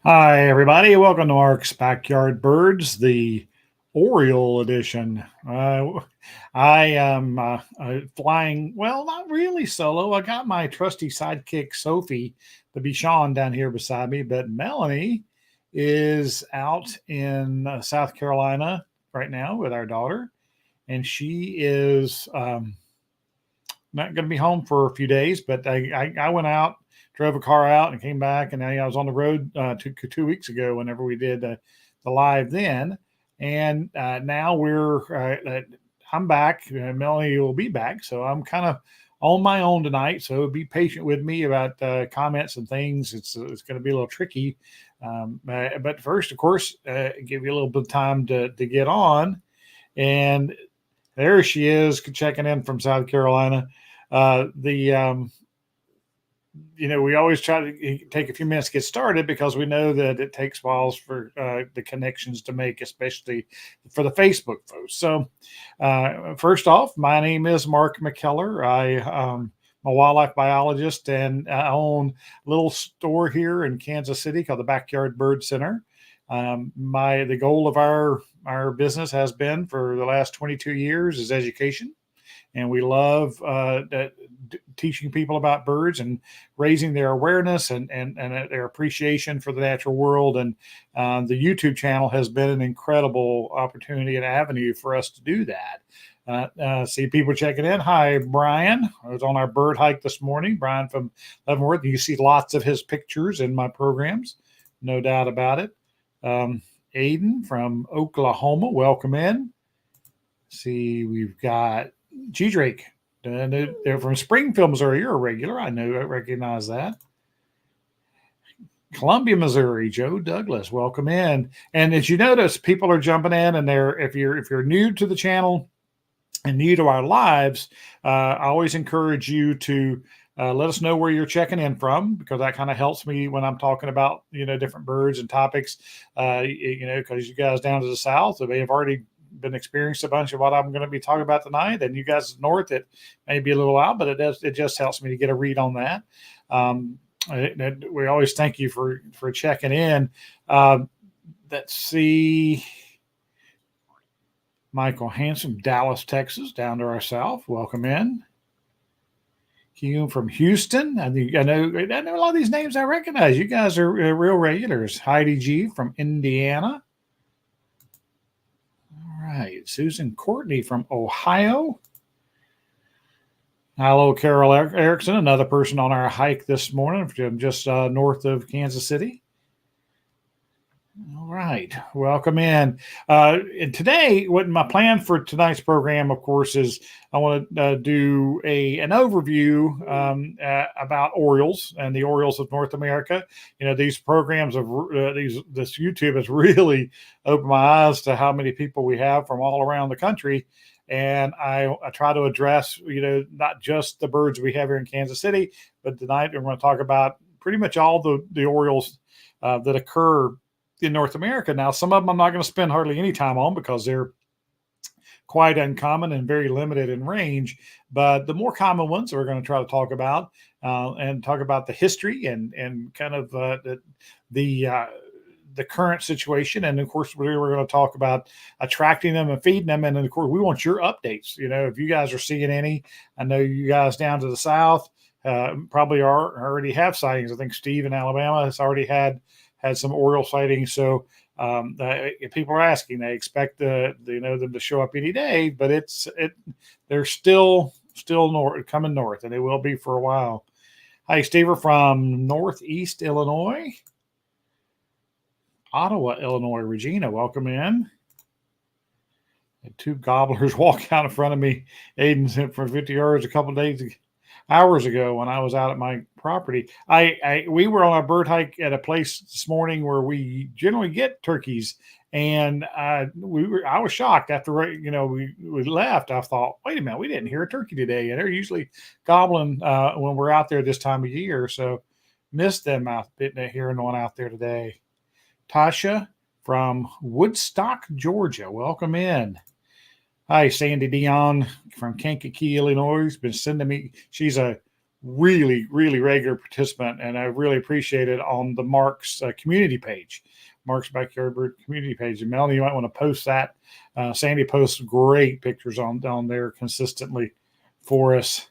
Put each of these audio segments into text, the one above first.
Hi, everybody. Welcome to Mark's Backyard Birds, the Oriole edition. I am flying, well, not really solo. I got my trusty sidekick, Sophie, the Bichon, down here beside me, but Melanie is out in South Carolina right now with our daughter, and she is not going to be home for a few days, but I went out, drove a car out, and came back. And I was on the road 2 weeks ago whenever we did the live then. And now I'm back. Melanie will be back. So I'm kind of on my own tonight. So be patient with me about comments and things. It's going to be a little tricky. But first, of course, give you a little bit of time to get on. And there she is checking in from South Carolina. We always try to take a few minutes to get started because we know that it takes whiles for the connections to make, especially for the Facebook folks. So, first off, my name is Mark McKellar. I'm a wildlife biologist, and I own a little store here in Kansas City called the Backyard Bird Center. The goal of our business has been for the last 22 years is education. And we love teaching people about birds and raising their awareness and their appreciation for the natural world. And the YouTube channel has been an incredible opportunity and avenue for us to do that. See people checking in. Hi, Brian. I was on our bird hike this morning. Brian from Leavenworth. You see lots of his pictures in my programs, no doubt about it. Aiden from Oklahoma, welcome in. See, we've got G Drake. They're from Springfield, Missouri. You're a regular. I recognize that. Columbia, Missouri. Joe Douglas, welcome in. And as you notice, people are jumping in, and if you're new to the channel and new to our lives, I always encourage you to let us know where you're checking in from, because that kind of helps me when I'm talking about different birds and topics. Because you guys down to the south, they have already been experienced a bunch of what I'm going to be talking about tonight, and you guys north, it may be a little out, but it just helps me to get a read on that. We always thank you for checking in. Let's see. Michael Hanson, Dallas, Texas, down to our south. Welcome in. Hugh from Houston. I know a lot of these names I recognize. You guys are real regulars. Heidi G from Indiana. All right. Susan Courtney from Ohio. Hello, Carol Erickson, another person on our hike this morning from just north of Kansas City. All right, welcome in. And today, what my plan for tonight's program, of course, is I want to do an overview about Orioles and the Orioles of North America. These programs of this YouTube has really opened my eyes to how many people we have from all around the country. And I try to address, not just the birds we have here in Kansas City, but tonight we're going to talk about pretty much all the Orioles that occur in North America. Now, some of them I'm not going to spend hardly any time on because they're quite uncommon and very limited in range. But the more common ones we're going to try to talk about and talk about the history and kind of the current situation. And of course, we're going to talk about attracting them and feeding them. And of course, we want your updates. If you guys are seeing any, I know you guys down to the south probably already have sightings. I think Steve in Alabama has already had some Oriole sightings. So if people are asking, they expect them to show up any day, but they're still coming north, and they will be for a while. Hi, Steve from Northeast Illinois. Ottawa, Illinois. Regina, welcome in. Had two gobblers walk out in front of me. Aiden's hit for 50 yards a couple of hours ago when I was out at my property. We were on a bird hike at a place this morning where we generally get turkeys, and I was shocked after we left. I thought, wait a minute, we didn't hear a turkey today, and they're usually gobbling when we're out there this time of year. So missed them out, didn't hearing one out there today. Tasha from Woodstock, Georgia, welcome in. Hi, Sandy Dion from Kankakee, Illinois. Has been sending me. She's a really, really regular participant, and I really appreciate it on the Mark's community page, Mark's Backyard Bird community page. And Melanie, you might want to post that. Sandy posts great pictures on there consistently for us.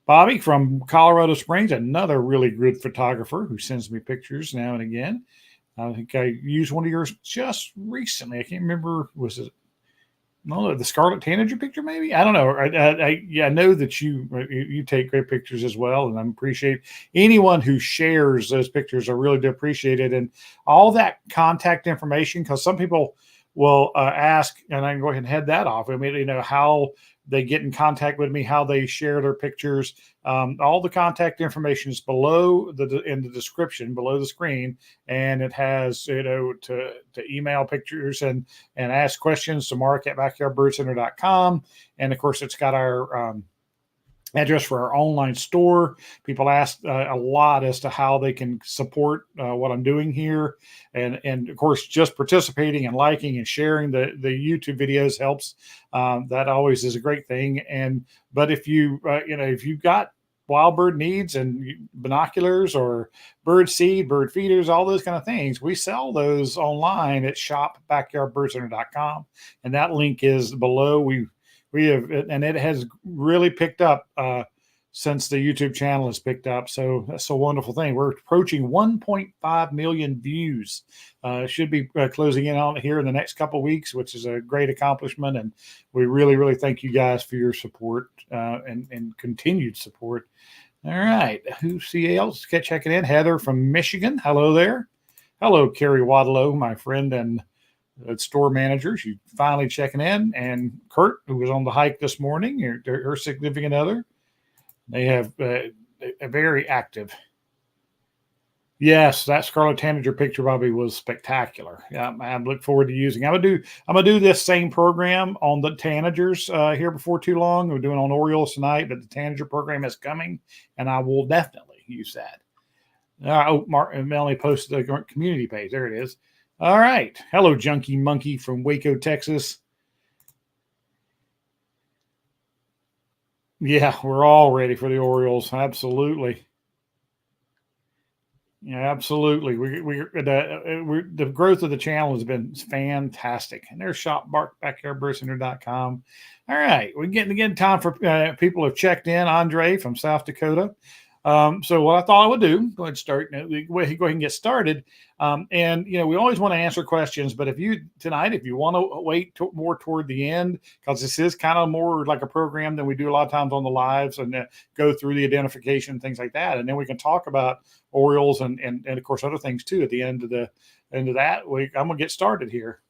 Bobby from Colorado Springs, another really good photographer who sends me pictures now and again. I think I used one of yours just recently. I can't remember. Was it the Scarlet Tanager picture? Maybe, I don't know. I know that you take great pictures as well, and I appreciate anyone who shares those pictures. I really do appreciate it, and all that contact information, because some people will ask, and I can go ahead and head that off. I mean, how they get in contact with me, how they share their pictures. All the contact information is below in the description below the screen, and it has to email pictures and ask questions to Mark at backyardbirdcenter.com. And of course, it's got our address for our online store. People ask a lot as to how they can support what I'm doing here, and of course, just participating and liking and sharing the YouTube videos helps. That always is a great thing. But if if you've got wild bird needs and binoculars or bird seed, bird feeders, all those kind of things, we sell those online at shop.backyardbirdcenter.com, and that link is below. We have, and it has really picked up since the YouTube channel has picked up. So that's a wonderful thing. We're approaching 1.5 million views. Should be closing in on it here in the next couple of weeks, which is a great accomplishment. And we really, really thank you guys for your support and continued support. All right. Who's else? Checking in. Heather from Michigan. Hello there. Hello, Carrie Wadlow, my friend and store manager. She's finally checking in. And Kurt, who was on the hike this morning, her significant other. They have a very active. Yes, that Scarlet Tanager picture, Bobby, was spectacular. Yeah, I look forward to using. I'm gonna do this same program on the Tanagers here before too long. We're doing on Orioles tonight, but the Tanager program is coming, and I will definitely use that. Mark and Melanie posted the community page. There it is. All right. Hello, Junkie Monkey from Waco, Texas. Yeah, we're all ready for the Orioles. Absolutely. Yeah, absolutely. The growth of the channel has been fantastic. And there's shop.backyardbirdcenter.com. All right, we're getting time for people who have checked in. Andre from South Dakota. So what I thought I would do, go ahead and start. Go ahead and get started. And we always want to answer questions, but if you want to wait more toward the end, because this is kind of more like a program than we do a lot of times on the lives, and go through the identification, things like that, and then we can talk about Orioles and of course other things too at the end of that. I'm gonna get started here.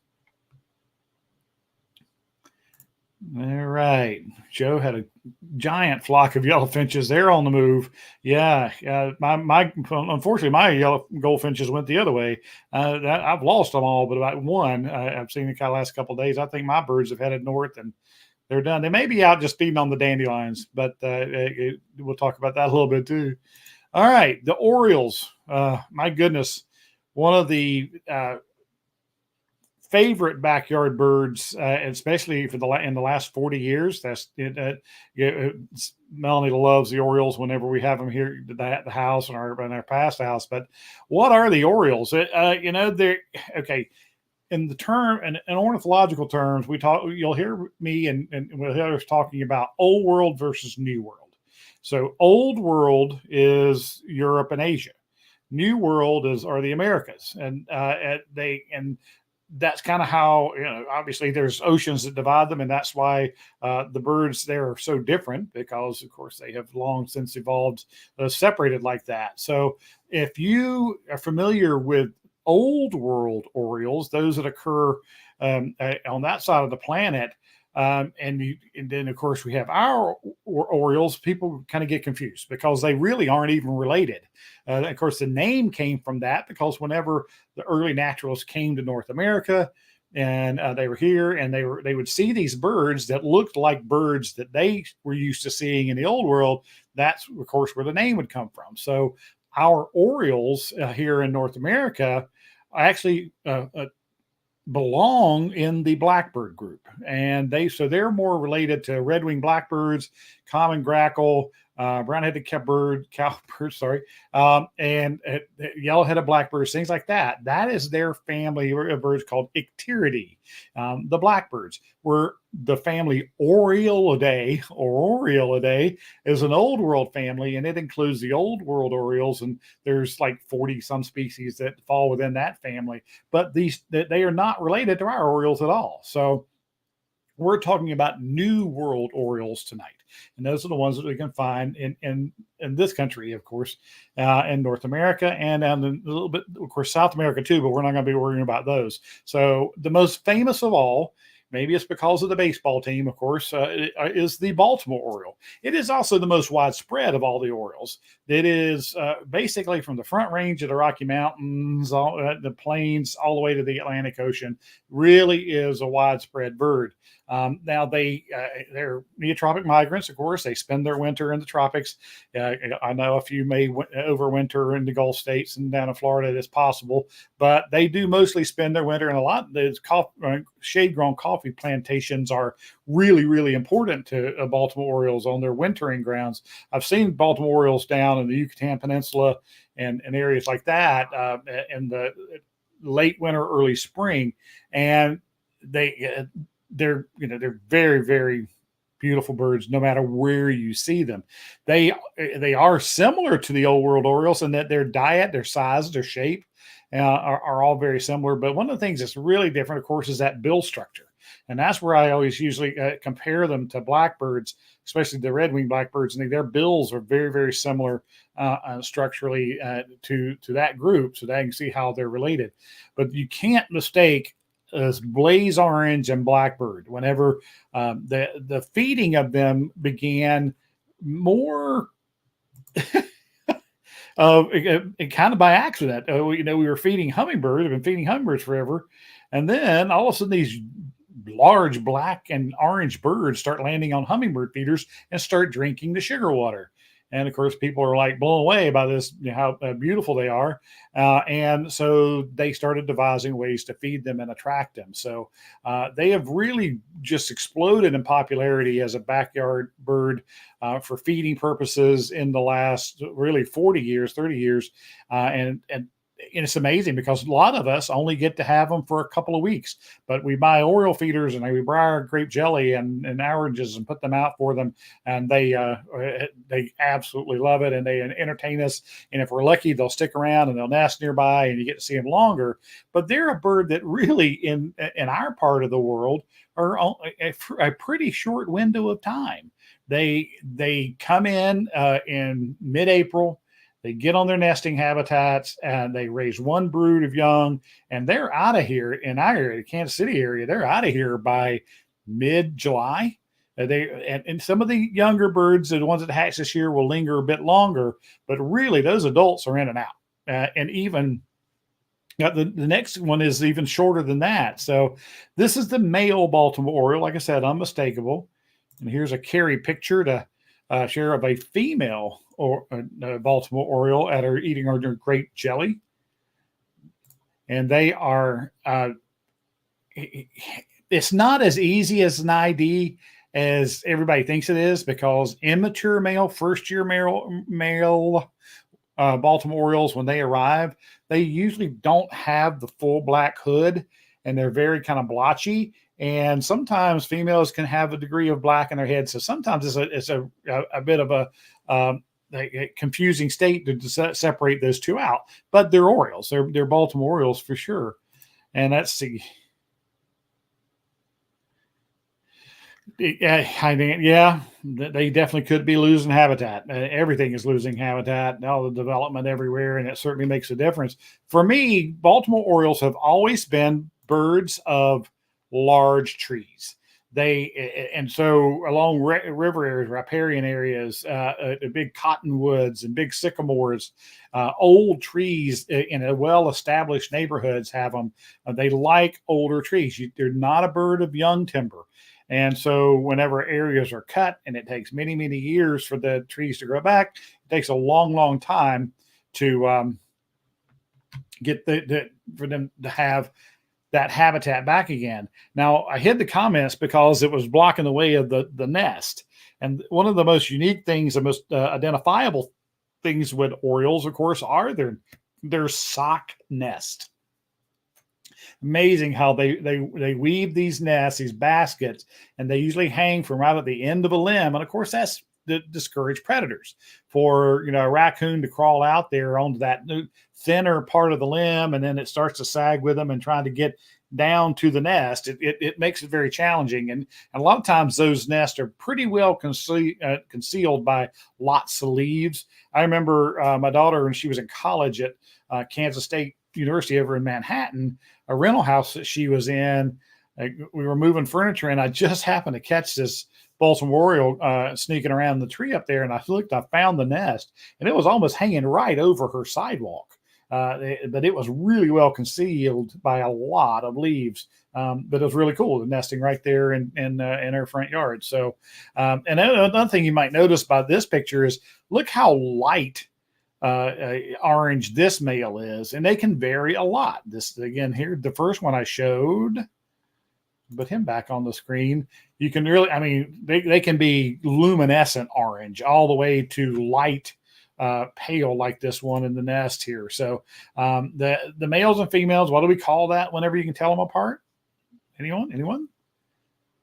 All right. Joe had a giant flock of yellow finches. They're on the move. Yeah. Unfortunately, my yellow goldfinches went the other way. I've lost them all, but about one I've seen the last couple of days. I think my birds have headed north and they're done. They may be out just feeding on the dandelions, but we'll talk about that a little bit too. All right. The Orioles. My goodness. One of the favorite backyard birds, especially in the last 40 years. That's it. Melanie loves the Orioles whenever we have them here at the house and our past house. But what are the Orioles? They're okay. In the term and in ornithological terms, you'll hear me and we'll hear us talking about old world versus new world. So old world is Europe and Asia. New world are the Americas, and that's kind of how, obviously there's oceans that divide them. And that's why the birds there are so different, because of course they have long since evolved separated like that. So if you are familiar with old world Orioles, those that occur on that side of the planet, and then of course we have our Orioles, people kind of get confused because they really aren't even related. Of course, the name came from that because whenever the early naturalists came to North America and they were here, and they would see these birds that looked like birds that they were used to seeing in the old world. That's of course where the name would come from. So our Orioles here in North America actually belong in the blackbird group, and they're more related to red-winged blackbirds, common grackle, brown-headed cowbird, sorry, and yellow-headed blackbirds, things like that. That is their family of birds called Icteridae. The blackbirds were the family Oriolidae, or Oriolidae is an old world family, and it includes the old world Orioles, and there's like 40 some species that fall within that family. But they are not related to our Orioles at all. So we're talking about New World Orioles tonight, and those are the ones that we can find in this country, of course, in North America, and a little bit, of course, South America too. But we're not going to be worrying about those. So the most famous of all, maybe it's because of the baseball team, of course, is the Baltimore Oriole. It is also the most widespread of all the Orioles. It is basically from the Front Range of the Rocky Mountains, the plains, all the way to the Atlantic Ocean. Really is a widespread bird. Now they're neotropic migrants, of course. They spend their winter in the tropics. I know a few may overwinter in the Gulf states and down in Florida. It's possible, but they do mostly spend their winter in a lot. Those shade-grown coffee plantations are really, really important to Baltimore Orioles on their wintering grounds. I've seen Baltimore Orioles down in the Yucatan Peninsula and areas like that in the late winter, early spring, and they're very, very beautiful birds no matter where you see them. They are similar to the old world Orioles in that their diet, their size, their shape are all very similar. But one of the things that's really different, of course, is that bill structure. And that's where I always usually compare them to blackbirds, especially the red-winged blackbirds. And their bills are very, very similar structurally to that group, so that you can see how they're related. But you can't mistake as blaze orange and blackbird. Whenever the feeding of them began more kind of by accident. We were feeding hummingbirds. We've been feeding hummingbirds forever, and then all of a sudden these large black and orange birds start landing on hummingbird feeders and start drinking the sugar water. And of course, people are like blown away by this, how beautiful they are. And so they started devising ways to feed them and attract them. So they have really just exploded in popularity as a backyard bird for feeding purposes in the last really 40 years, 30 years. And it's amazing because a lot of us only get to have them for a couple of weeks, but we buy Oriole feeders and we buy our grape jelly and oranges and put them out for them. And they absolutely love it. And they entertain us. And if we're lucky, they'll stick around and they'll nest nearby and you get to see them longer. But they're a bird that really in our part of the world are a pretty short window of time. They come in mid-April. They get on their nesting habitats and they raise one brood of young, and they're out of here in our area, the Kansas City area. They're out of here by mid-July. And some of the younger birds, the ones that hatch this year, will linger a bit longer, but really those adults are in and out. And even the next one is even shorter than that. So this is the male Baltimore Oriole, like I said, unmistakable. And here's a Carrie picture to share of a female Baltimore Oriole eating our grape jelly. And they are, it's not as easy as an ID as everybody thinks it is, because immature male, first year male Baltimore Orioles, when they arrive, they usually don't have the full black hood and they're very kind of blotchy. And sometimes females can have a degree of black in their head. So sometimes it's a bit of a confusing state to separate those two out. But they're Orioles. They're Baltimore Orioles for sure. And let's see. Yeah, they definitely could be losing habitat. Everything is losing habitat, all the development everywhere, and it certainly makes a difference. For me, Baltimore Orioles have always been birds of large trees. And so along river areas, riparian areas, big cottonwoods and big sycamores, old trees in a well-established neighborhoods have them. They like older trees. They're not a bird of young timber. And so whenever areas are cut and it takes many, many years for the trees to grow back, it takes a long, long time to get for them to have that habitat back again. Now, I hid the comments because it was blocking the way of the nest. And one of the most unique things, the most identifiable things with Orioles, of course, are their sock nest. Amazing how they weave these nests, these baskets, and they usually hang from right at the end of a limb. And of course, that's to discourage predators. For a raccoon to crawl out there onto that thinner part of the limb, and then it starts to sag with them and trying to get down to the nest, it makes it very challenging. And a lot of times those nests are pretty well concealed by lots of leaves. I remember my daughter, when she was in college at Kansas State University over in Manhattan, a rental house that she was in, we were moving furniture, and I just happened to catch this Baltimore Oriole sneaking around the tree up there, and I found the nest, and it was almost hanging right over her sidewalk. But it was really well concealed by a lot of leaves. But it was really cool, the nesting right there in her front yard. So, and another thing you might notice by this picture is look how light orange this male is, and they can vary a lot. This again here, the first one I showed, put him back on the screen. You can really, I mean, they can be luminescent orange all the way to light pale like this one in the nest here. So the males and females, what do we call that whenever you can tell them apart? Anyone?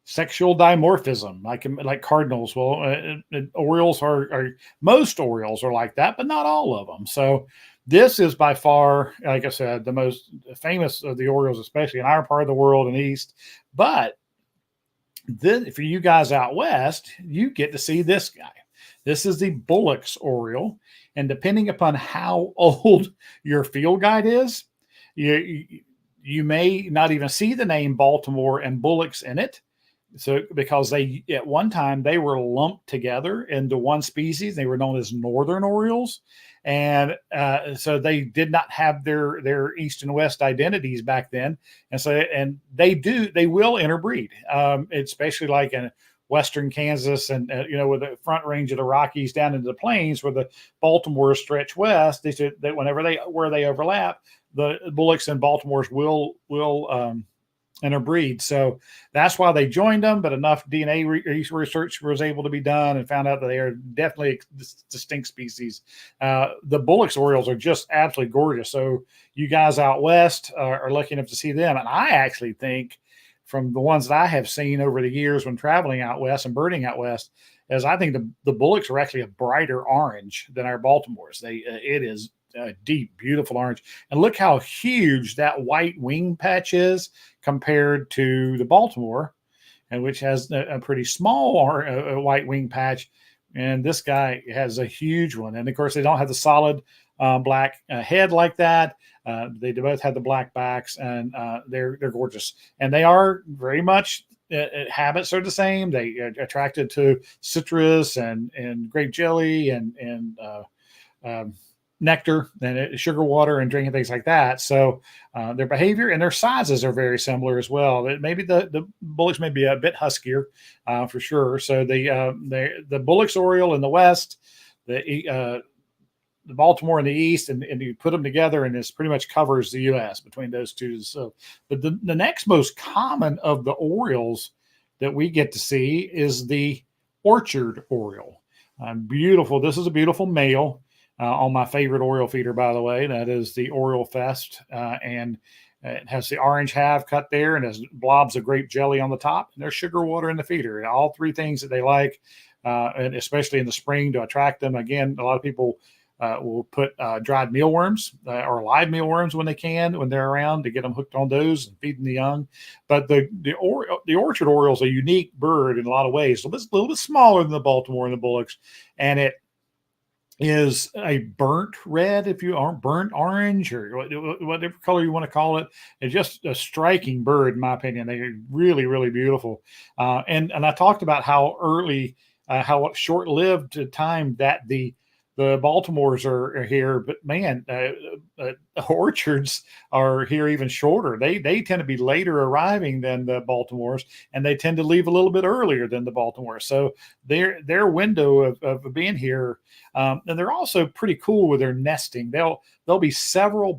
Sexual dimorphism, like cardinals. Well, Orioles are most Orioles are like that, but not all of them. So this is by far, like I said, the most famous of the Orioles, especially in our part of the world and east. But then for you guys out west, you get to see this guy. This is the Bullock's Oriole, and depending upon how old your field guide is, you may not even see the name Baltimore and Bullock's in it. So because they at one time they were lumped together into one species, they were known as Northern Orioles, and so they did not have their east and west identities back then, and they will interbreed, especially like in western Kansas and with the front range of the Rockies down into the plains where the Baltimores stretch west. They said that whenever they overlap, the Bullocks and Baltimores will interbreed. So that's why they joined them. But enough DNA research was able to be done and found out that they are definitely distinct species. The Bullock's Orioles are just absolutely gorgeous. So you guys out west are lucky enough to see them. And I actually think, from the ones that I have seen over the years when traveling out west and birding out west, is I think the Bullocks are actually a brighter orange than our Baltimores. It is a deep, beautiful orange. And look how huge that white wing patch is compared to the Baltimore, and which has a pretty small white wing patch. And this guy has a huge one. And of course, they don't have the solid black head like that. They both have the black backs, and they're gorgeous. And they are very much habits are the same. They are attracted to citrus and grape jelly and nectar and sugar water and drinking things like that. So their behavior and their sizes are very similar as well. Maybe the Bullocks may be a bit huskier for sure. So the Bullock's Oriole in the west, the Baltimore in the east, and you put them together, and this pretty much covers the U.S. between those two. So, but the next most common of the Orioles that we get to see is the Orchard Oriole. Beautiful. This is a beautiful male on my favorite Oriole feeder, by the way. That is the Oriole Fest, and it has the orange half cut there, and has blobs of grape jelly on the top, and there's sugar water in the feeder. All three things that they like, and especially in the spring to attract them. Again, a lot of people will put dried mealworms or live mealworms when they're around, to get them hooked on those and feeding the young. But the Orchard Oriole is a unique bird in a lot of ways. So it's a little bit smaller than the Baltimore and the Bullocks, and it is a burnt red, if you aren't burnt orange, or whatever color you want to call it. It's just a striking bird, in my opinion. They're really, really beautiful. And I talked about how short-lived time that the Baltimores are here, but man, orchards are here even shorter. They tend to be later arriving than the Baltimores, and they tend to leave a little bit earlier than the Baltimores. So their window of being here, and they're also pretty cool with their nesting. There'll be several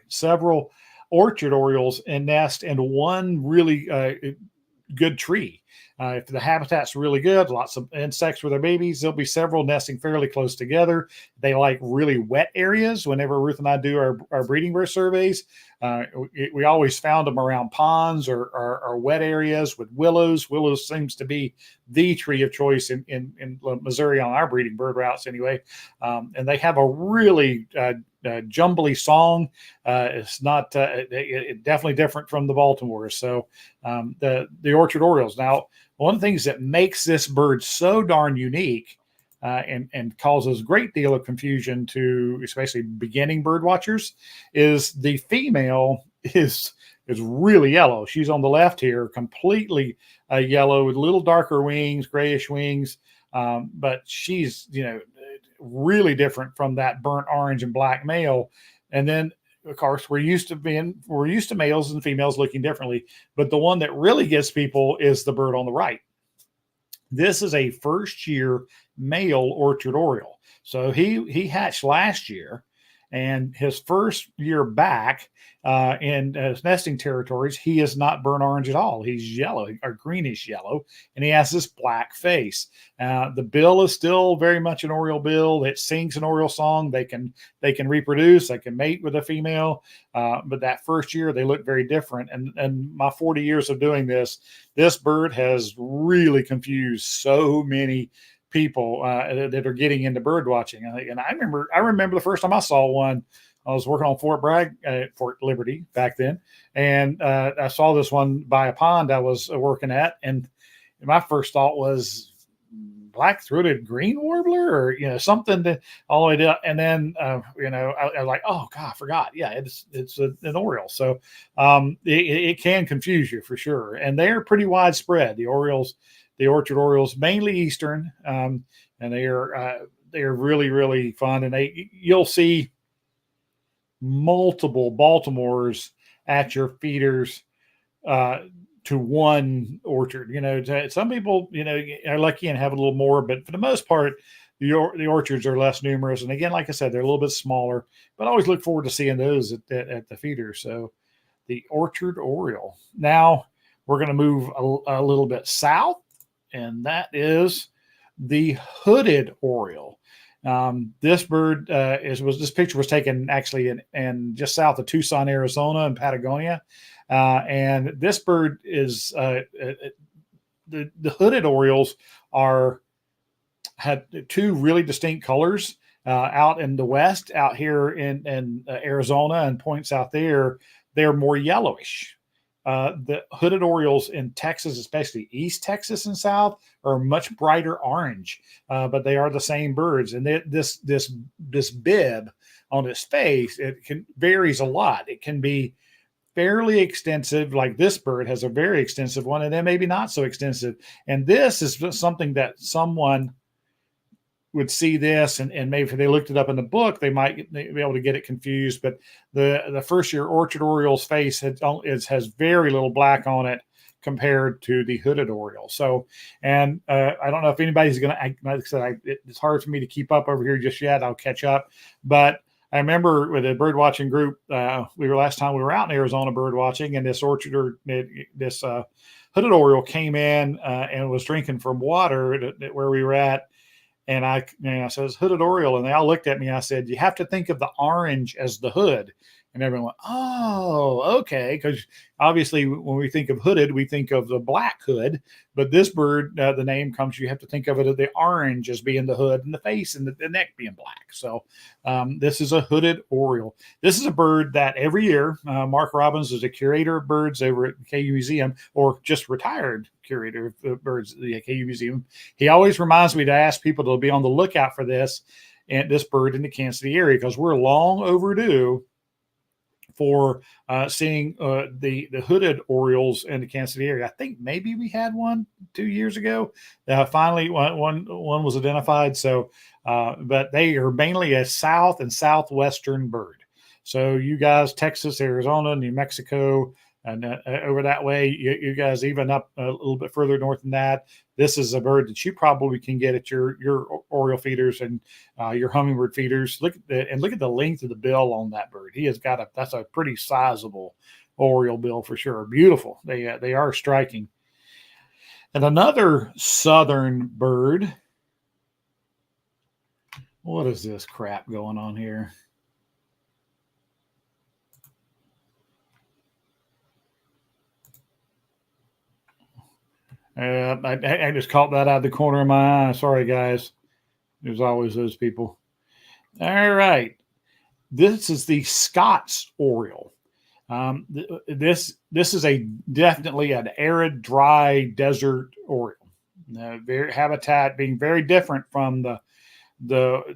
several Orchard Orioles in nest in one really good tree. If the habitat's really good, lots of insects with their babies, there'll be several nesting fairly close together. They like really wet areas. Whenever Ruth and I do our breeding bird surveys, we always found them around ponds or wet areas with willows. Willows seems to be the tree of choice in Missouri on our breeding bird routes anyway. And they have a really jumbly song. It's not definitely different from the Baltimore. So the Orchard Orioles. Now, one of the things that makes this bird so darn unique and causes a great deal of confusion to especially beginning bird watchers is the female is really yellow. She's on the left here, completely yellow with a little darker wings, grayish wings. But she's, really different from that burnt orange and black male. And then, of course, we're used to males and females looking differently. But the one that really gets people is the bird on the right. This is a first year male Orchard Oriole. So he hatched last year, and his first year back in his nesting territories, he is not burnt orange at all. He's yellow or greenish yellow, and he has this black face. The bill is still very much an Oriole bill. It sings an Oriole song. They can reproduce. They can mate with a female. But that first year, they look very different. And my 40 years of doing this bird has really confused so many people that are getting into bird watching. And I remember the first time I saw one. I was working on Fort Liberty back then, and I saw this one by a pond I was working at, and my first thought was black-throated green warbler, or something that all the way down. And then I was like, oh god, I forgot. Yeah, it's an Oriole. So it can confuse you for sure, and they're pretty widespread. The Orchard Orioles, mainly eastern, and they're really, really fun. And you'll see multiple Baltimores at your feeders to one orchard. Some people, are lucky and have a little more, but for the most part, the orchards are less numerous. And again, like I said, they're a little bit smaller, but I always look forward to seeing those at the feeder. So the Orchard Oriole. Now we're going to move a little bit south, and that is the Hooded Oriole. This bird this picture was taken actually in just south of Tucson, Arizona, and Patagonia. And this bird is the Hooded Orioles had two really distinct colors out in the west, out here in Arizona, and points out there. They're more yellowish. The Hooded Orioles in Texas, especially East Texas and South, are much brighter orange, but they are the same birds. And this bib on its face, varies a lot. It can be fairly extensive, like this bird has a very extensive one, and then maybe not so extensive. And this is something that someone would see this, and maybe if they looked it up in the book, they might be able to get it confused. But the first year Orchard Oriole's face has very little black on it compared to the Hooded Oriole. So, and I don't know if anybody's going to, like I said, it's hard for me to keep up over here just yet. I'll catch up. But I remember with a bird watching group, last time we were out in Arizona bird watching, and this this Hooded Oriole came in and was drinking from water where we were at. And I says, Hooded Oriole. And they all looked at me. I said, you have to think of the orange as the hood. And everyone went, oh, okay. Because obviously when we think of hooded, we think of the black hood. But this bird, the name comes, you have to think of it as the orange as being the hood, and the face and the neck being black. So this is a Hooded Oriole. This is a bird that every year, Mark Robbins is a curator of birds over at the KU Museum, or just retired curator of birds at the KU Museum. He always reminds me to ask people to be on the lookout for this bird in the Kansas City area, because we're long overdue for seeing the Hooded Orioles in the Kansas City area. I think maybe we had one 2 years ago. Finally, one was identified. So, but they are mainly a south and southwestern bird. So you guys, Texas, Arizona, New Mexico, and over that way, you guys even up a little bit further north than that. This is a bird that you probably can get at your Oriole feeders and your hummingbird feeders. Look at the length of the bill on that bird. He has that's a pretty sizable Oriole bill for sure. Beautiful. They are striking. And another southern bird. What is this crap going on here? I just caught that out of the corner of my eye. Sorry, guys. There's always those people. All right. This is the Scott's Oriole. This is a definitely an arid, dry desert Oriole. Very habitat being very different from the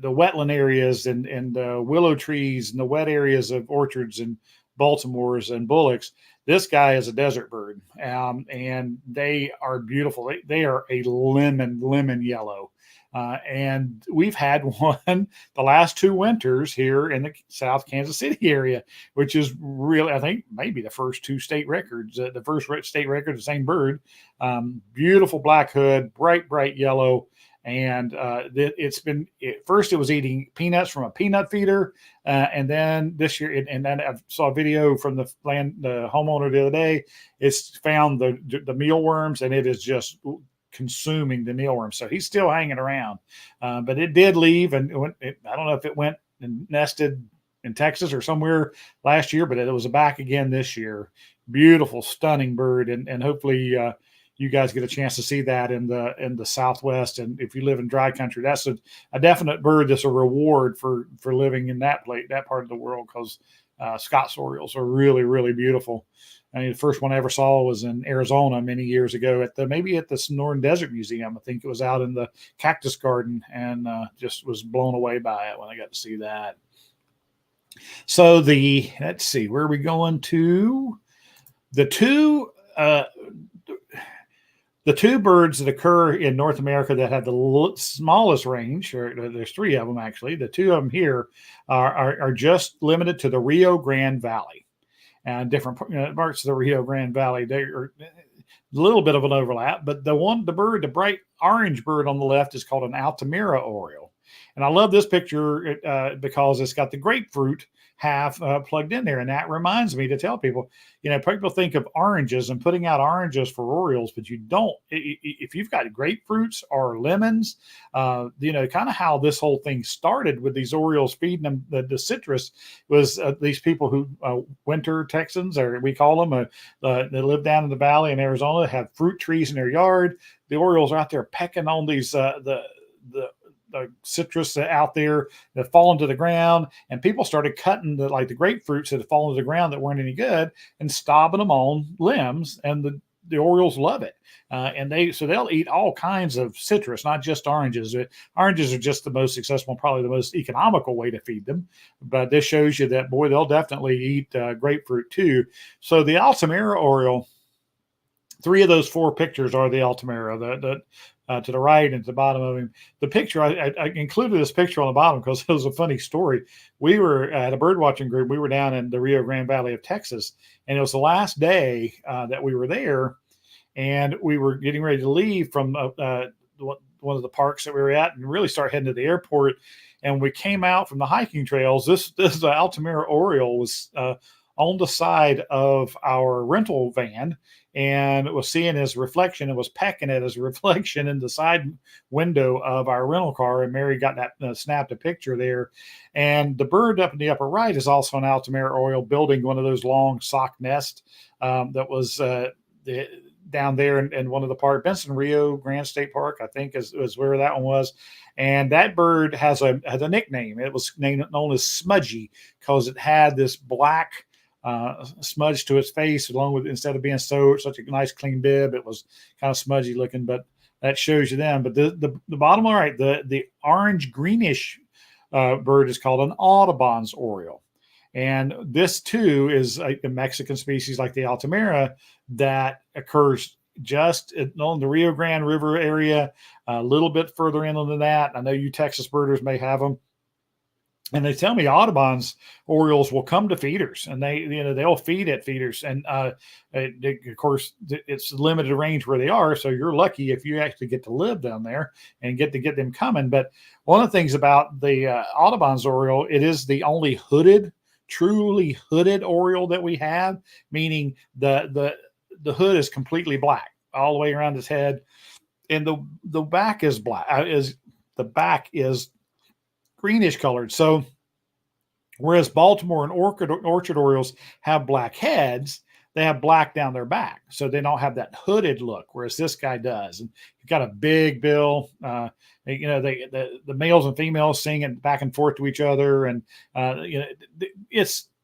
wetland areas and the willow trees and the wet areas of orchards and Baltimore's and Bullock's. This guy is a desert bird, and they are beautiful. They are a lemon yellow. And we've had one the last 2 winters here in the South Kansas City area, which is really, I think, maybe the first 2 state records. The first state record, the same bird. Beautiful black hood, bright yellow. And it's been first it was eating peanuts from a peanut feeder, and then this year, and then I saw a video from the homeowner the other day. It's found the mealworms, and it is just consuming the mealworms. So he's still hanging around, but it did leave, and I don't know if it went and nested in Texas or somewhere last year, but it was back again this year. Beautiful, stunning bird, and hopefully you guys get a chance to see that in the Southwest. And if you live in dry country, that's a definite bird that's a reward for living in that part of the world, because Scott's Orioles are really beautiful. I mean, the first one I ever saw was in Arizona many years ago maybe at the Sonoran Desert Museum. I think it was out in the Cactus Garden, and just was blown away by it when I got to see that. So let's see, where are we going to? The two birds that occur in North America that have the smallest range, or there's 3 of them actually. The 2 of them here are just limited to the Rio Grande Valley, and different parts of the Rio Grande Valley. They are a little bit of an overlap, but the bright orange bird on the left is called an Altimira Oriole. And I love this picture because it's got the grapefruit half plugged in there. And that reminds me to tell people, people think of oranges and putting out oranges for Orioles, but you don't. If you've got grapefruits or lemons, kind of how this whole thing started with these Orioles feeding them the citrus was these people who winter Texans, or we call them, they live down in the valley in Arizona, have fruit trees in their yard. The Orioles are out there pecking on these the citrus out there that fall into the ground, and people started cutting the grapefruits that had fallen to the ground that weren't any good and stobbing them on limbs, and the Orioles love it. And they'll eat all kinds of citrus, not just oranges. Oranges are just the most successful, probably the most economical way to feed them. But this shows you that, boy, they'll definitely eat grapefruit too. So the Altimira Oriole, 3 of those 4 pictures are the Altimira. To the right and to the bottom of him. The picture, I included this picture on the bottom because it was a funny story. We were at a bird watching group. We were down in the Rio Grande Valley of Texas, and it was the last day that we were there, and we were getting ready to leave from one of the parks that we were at and really start heading to the airport. And we came out from the hiking trails. This Altimira Oriole was on the side of our rental van, and was seeing his reflection and was pecking at his reflection in the side window of our rental car. And Mary got that snapped a picture there. And the bird up in the upper right is also an Altimira Oriole building one of those long sock nests that was down there in one of the park, Benson Rio Grande State Park, I think is where that one was. And that bird has a nickname. It was known as Smudgy because it had this black smudge to its face, along with, instead of being such a nice clean bib, it was kind of smudgy looking. But that shows you them. But the bottom right, the orange greenish bird is called an Audubon's Oriole, and this too is a Mexican species like the Altimira that occurs just on the Rio Grande River area, a little bit further inland than that. I know you Texas birders may have them. And they tell me Audubon's Orioles will come to feeders, and they'll feed at feeders. And of course, it's limited range where they are, so you're lucky if you actually get to live down there and get them coming. But one of the things about the Audubon's Oriole, it is the only truly hooded Oriole that we have, meaning the hood is completely black. all the way around his head, and the back is black. The back is greenish colored. So whereas Baltimore and Orchard Orioles have black heads, they have black down their back, so they don't have that hooded look. Whereas this guy does, and he's got a big bill. The males and females singing back and forth to each other, and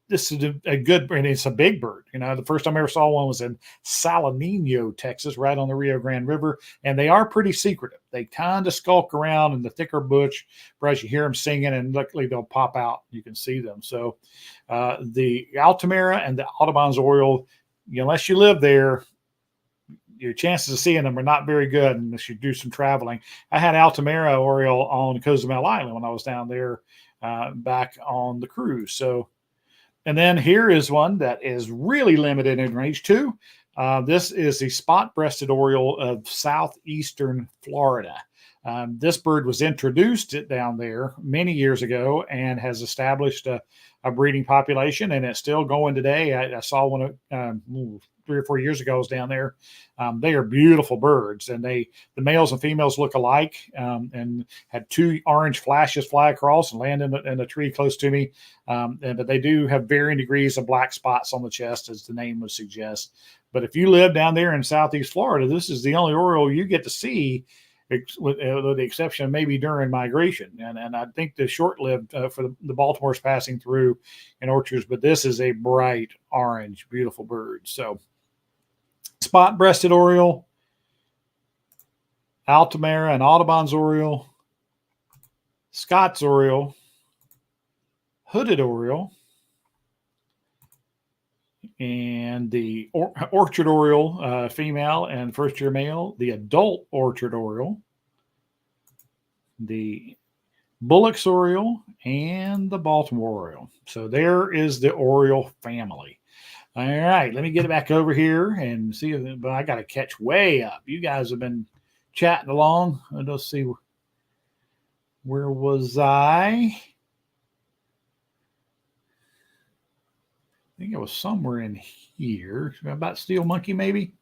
this is a good, and it's a big bird. The first time I ever saw one was in Salanino, Texas, right on the Rio Grande River, and they are pretty secretive. They kind of skulk around in the thicker bush, whereas you hear them singing, and luckily they'll pop out. You can see them. So the Altimira and the Audubon's Oriole, unless you live there, your chances of seeing them are not very good unless you do some traveling. I had Altimira Oriole on Cozumel Island when I was down there back on the cruise. So, and then here is one that is really limited in range too. This is the spot-breasted Oriole of southeastern Florida. This bird was introduced down there many years ago and has established a breeding population, and it's still going today. I saw one 3 or 4 years ago. I was down there. They are beautiful birds, and the males and females look alike, and had 2 orange flashes fly across and land in a tree close to me. But they do have varying degrees of black spots on the chest, as the name would suggest. But if you live down there in southeast Florida, this is the only Oriole you get to see, with the exception of maybe during migration. And I think the short-lived for the Baltimore's passing through in orchards, but this is a bright orange, beautiful bird. So spot-breasted Oriole, Altimira and Audubon's Oriole, Scott's Oriole, hooded Oriole, and the Orchard Oriole, female and first-year male, the adult Orchard Oriole, the Bullock's Oriole, and the Baltimore Oriole. So there is the Oriole family. All right, let me get it back over here and see. But I got to catch way up. You guys have been chatting along. Let's see. Where was I? I think it was somewhere in here. About steel monkey, maybe.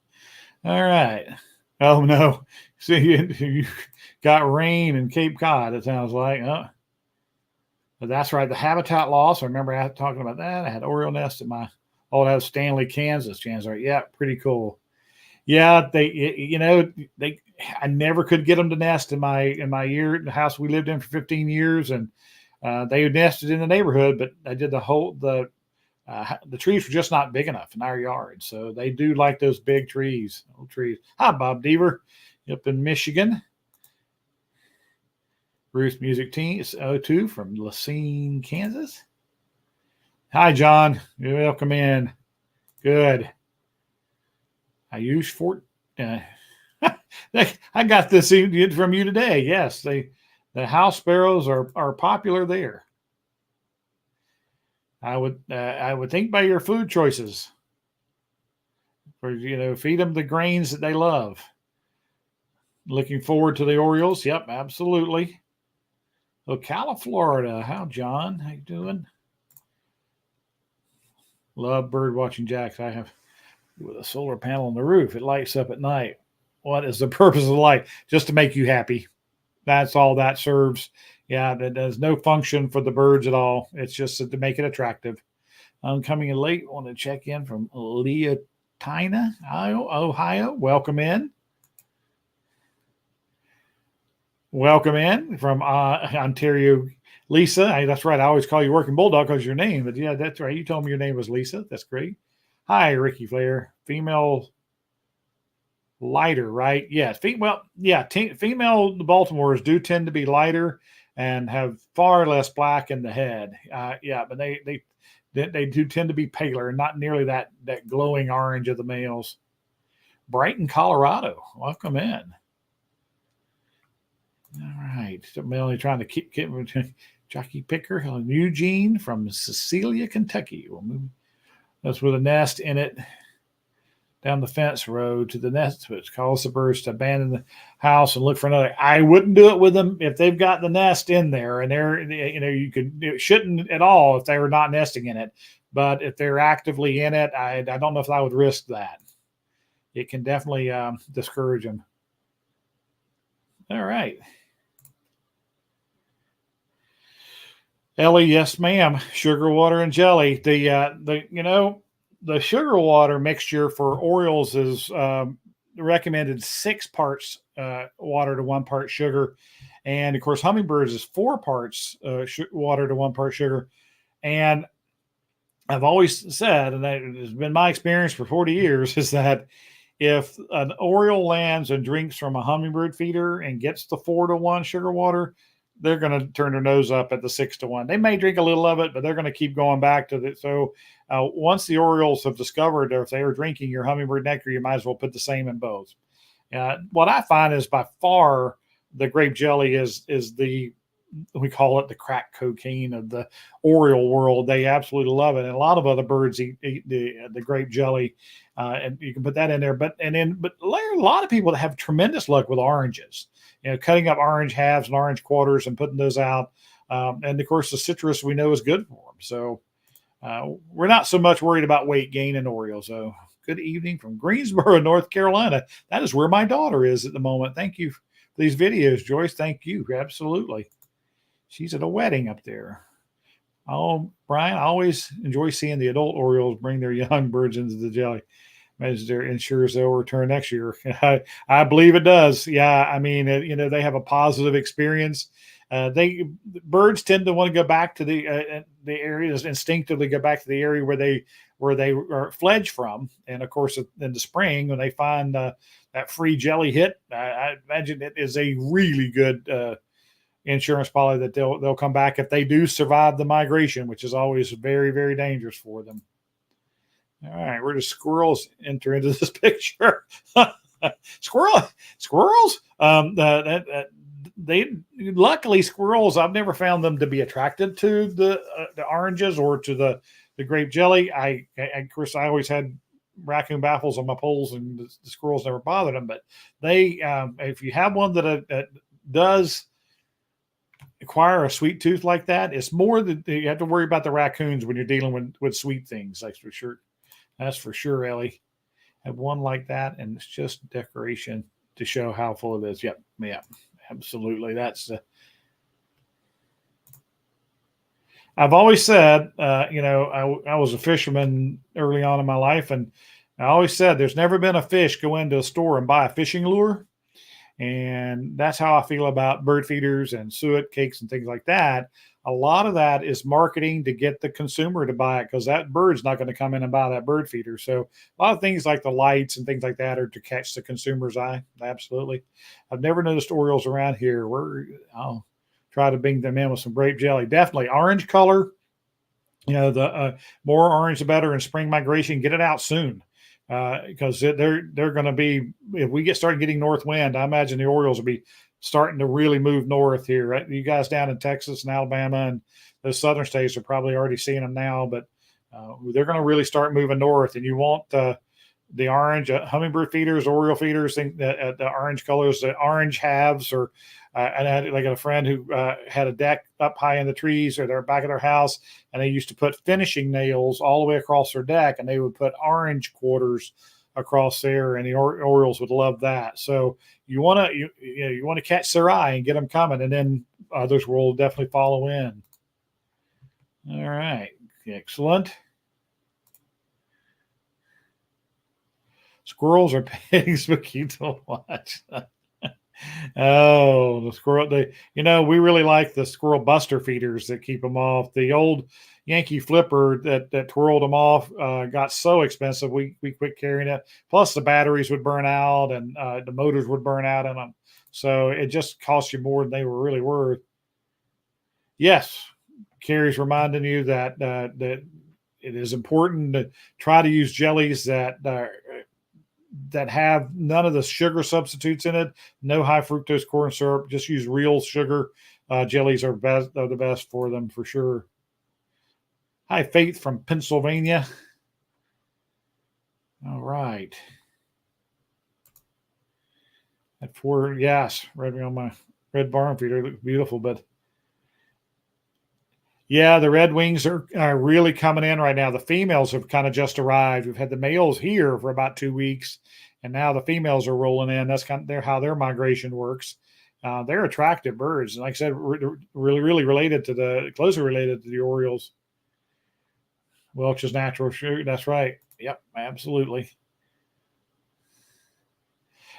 All right. Oh no! See, you got rain in Cape Cod. It sounds like. But that's right. The habitat loss. I remember talking about that. I had Oriole nest in my old Stanley, Kansas. Right? Yeah, pretty cool. Yeah, I never could get them to nest in my year, the house we lived in for 15 years, and they nested in the neighborhood, but I did the trees were just not big enough in our yard. So they do like those big trees, old trees. Hi, Bob Deaver, up in Michigan. Bruce Music Team 02 from Lacine, Kansas. Hi, John. You're welcome in. Good. I use I got this from you today. Yes, the house sparrows are popular there. I would think by your food choices, for feed them the grains that they love. Looking forward to the Orioles. Yep, absolutely. Ocala, Florida. How, John? How you doing? Love bird watching, Jacks. I have with a solar panel on the roof. It lights up at night. What is the purpose of the light? Just to make you happy. That's all that serves. Yeah, that does no function for the birds at all. It's just to make it attractive. I'm coming in late. I want to check in from Leotina, Ohio. Welcome in. Welcome in from Ontario, Lisa. Hey, that's right. I always call you Working Bulldog because your name. But yeah, that's right. You told me your name was Lisa. That's great. Hi, Ricky Flair. Female lighter, right? Yes. Female Baltimores do tend to be lighter and have far less black in the head. But they do tend to be paler, not nearly that glowing orange of the males. Brighton, Colorado. Welcome in. All right. I'm only trying to keep Jockey Picker. Eugene from Cecilia, Kentucky. We'll move. That's with a nest in it. Down the fence road to the nest, which calls the birds to abandon the house and look for another. I wouldn't do it with them if they've got the nest in there, and it shouldn't at all if they were not nesting in it. But if they're actively in it, I don't know if I would risk that. it can definitely discourage them. All right. Ellie, yes, ma'am. Sugar water and jelly. The sugar water mixture for Orioles is recommended 6 parts water to 1 part sugar, and of course hummingbirds is 4 parts water to 1 part sugar. And I've always said, and that has been my experience for 40 years, is that if an Oriole lands and drinks from a hummingbird feeder and gets the 4-to-1 sugar water, they're going to turn their nose up at the 6-to-1. They may drink a little of it, but they're going to keep going back to it. So once the Orioles have discovered that if they are drinking your hummingbird nectar, you might as well put the same in both. What I find is by far the grape jelly is we call it the crack cocaine of the Oriole world. They absolutely love it, and a lot of other birds eat the grape jelly, and you can put that in there. But there are a lot of people that have tremendous luck with oranges. Cutting up orange halves and orange quarters and putting those out, and of course the citrus we know is good for them. So we're not so much worried about weight gain in Orioles. So good evening from Greensboro, North Carolina. That is where my daughter is at the moment. Thank you for these videos, Joyce. Thank you. Absolutely. She's at a wedding up there. Oh, Brian, I always enjoy seeing the adult Orioles bring their young birds into the jelly. As there ensures they'll return next year. I believe it does. Yeah, I mean, they have a positive experience. Birds tend to want to go back to the areas, instinctively go back to the area where they are fledged from. And of course, in the spring when they find that free jelly hit, I imagine it is a really good insurance policy that they'll come back if they do survive the migration, which is always very, very dangerous for them. All right, where do squirrels enter into this picture? Squirrels. They luckily squirrels. I've never found them to be attracted to the oranges or to the grape jelly. Of course I always had raccoon baffles on my poles, and the squirrels never bothered them. But they, if you have one that does acquire a sweet tooth like that, it's more that you have to worry about the raccoons when you're dealing with sweet things. That's for sure. That's for sure, Ellie. I have one like that, and it's just decoration to show how full it is. Yep, yeah, absolutely. I've always said, I was a fisherman early on in my life, and I always said there's never been a fish go into a store and buy a fishing lure. And that's how I feel about bird feeders and suet cakes and things like that. A lot of that is marketing to get the consumer to buy it, because that bird's not going to come in and buy that bird feeder. So a lot of things like the lights and things like that are to catch the consumer's eye. Absolutely. I've never noticed Orioles around here. I'll try to bring them in with some grape jelly. Definitely orange color. The more orange the better in spring migration. Get it out soon. Because they're going to be, if we started getting north wind, I imagine the Orioles will be starting to really move north here. Right? You guys down in Texas and Alabama and those southern states are probably already seeing them now, but they're going to really start moving north. And you want the orange hummingbird feeders, Oriole feeders, the orange colors, the orange halves, or and I got a friend who had a deck up high in the trees or their back of their house, and they used to put finishing nails all the way across their deck, and they would put orange quarters across there, and the Orioles would love that. So you want to catch their eye and get them coming, and then others will definitely follow in. All right, excellent. Squirrels are pigs, but cute to watch. Oh, the squirrel! We really like the squirrel buster feeders that keep them off. The old Yankee flipper that twirled them off got so expensive, we quit carrying it. Plus, the batteries would burn out and the motors would burn out in them, so it just cost you more than they were really worth. Yes, Carrie's reminding you that it is important to try to use jellies that have none of the sugar substitutes in it, no high fructose corn syrup. Just use real sugar. Jellies are the best for them for sure. Hi, Faith from Pennsylvania. All right. Yes, right on my red barn feeder. Looks beautiful, but Yeah, the red wings are really coming in right now. The females have kind of just arrived. We've had the males here for about 2 weeks, and now the females are rolling in. That's kind of how their migration works. They're attractive birds, and like I said, really related to closely related to the Orioles. Welch's natural shoot. That's right. Yep, absolutely.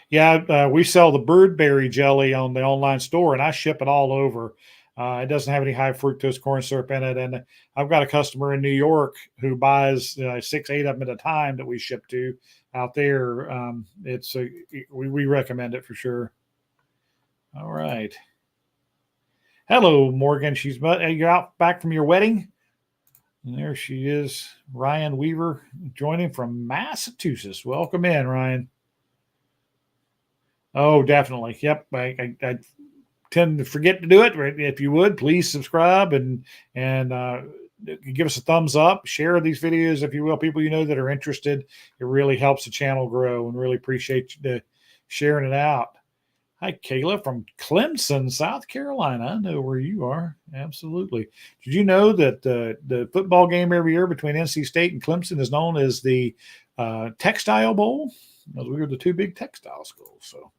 Yeah, we sell the birdberry jelly on the online store, and I ship it all over. It doesn't have any high fructose corn syrup in it, and I've got a customer in New York who buys 6, 8 of them at a time that we ship to out there. We recommend it for sure. All right. Hello, Morgan. You're out back from your wedding, and there she is, Ryan Weaver, joining from Massachusetts. Welcome in, Ryan. Oh, definitely. Yep. I tend to forget to do it. If you would, please subscribe and give us a thumbs up. Share these videos, if you will, people you know that are interested. It really helps the channel grow, and really appreciate you sharing it out. Hi, Kayla from Clemson, South Carolina. I know where you are. Absolutely. Did you know that the football game every year between NC State and Clemson is known as the Textile Bowl? Because we were the two big textile schools. So,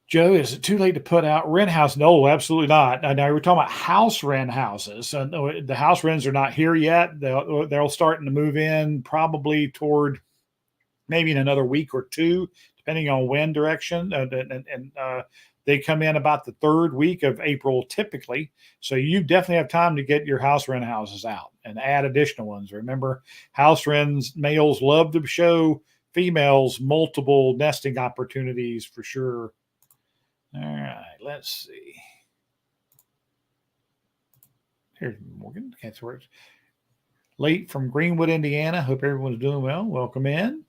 Joe, is it too late to put out wren house? No, absolutely not. Now we're talking about house wren houses. The house wrens are not here yet. They'll starting to move in probably toward maybe in another week or two, depending on wind direction. They come in about the third week of April typically. So you definitely have time to get your house wren houses out and add additional ones. Remember, house wrens, males love to show females multiple nesting opportunities for sure. All right, let's see. Here's Morgan. That's where it's late from Greenwood, Indiana. Hope everyone's doing well. Welcome in.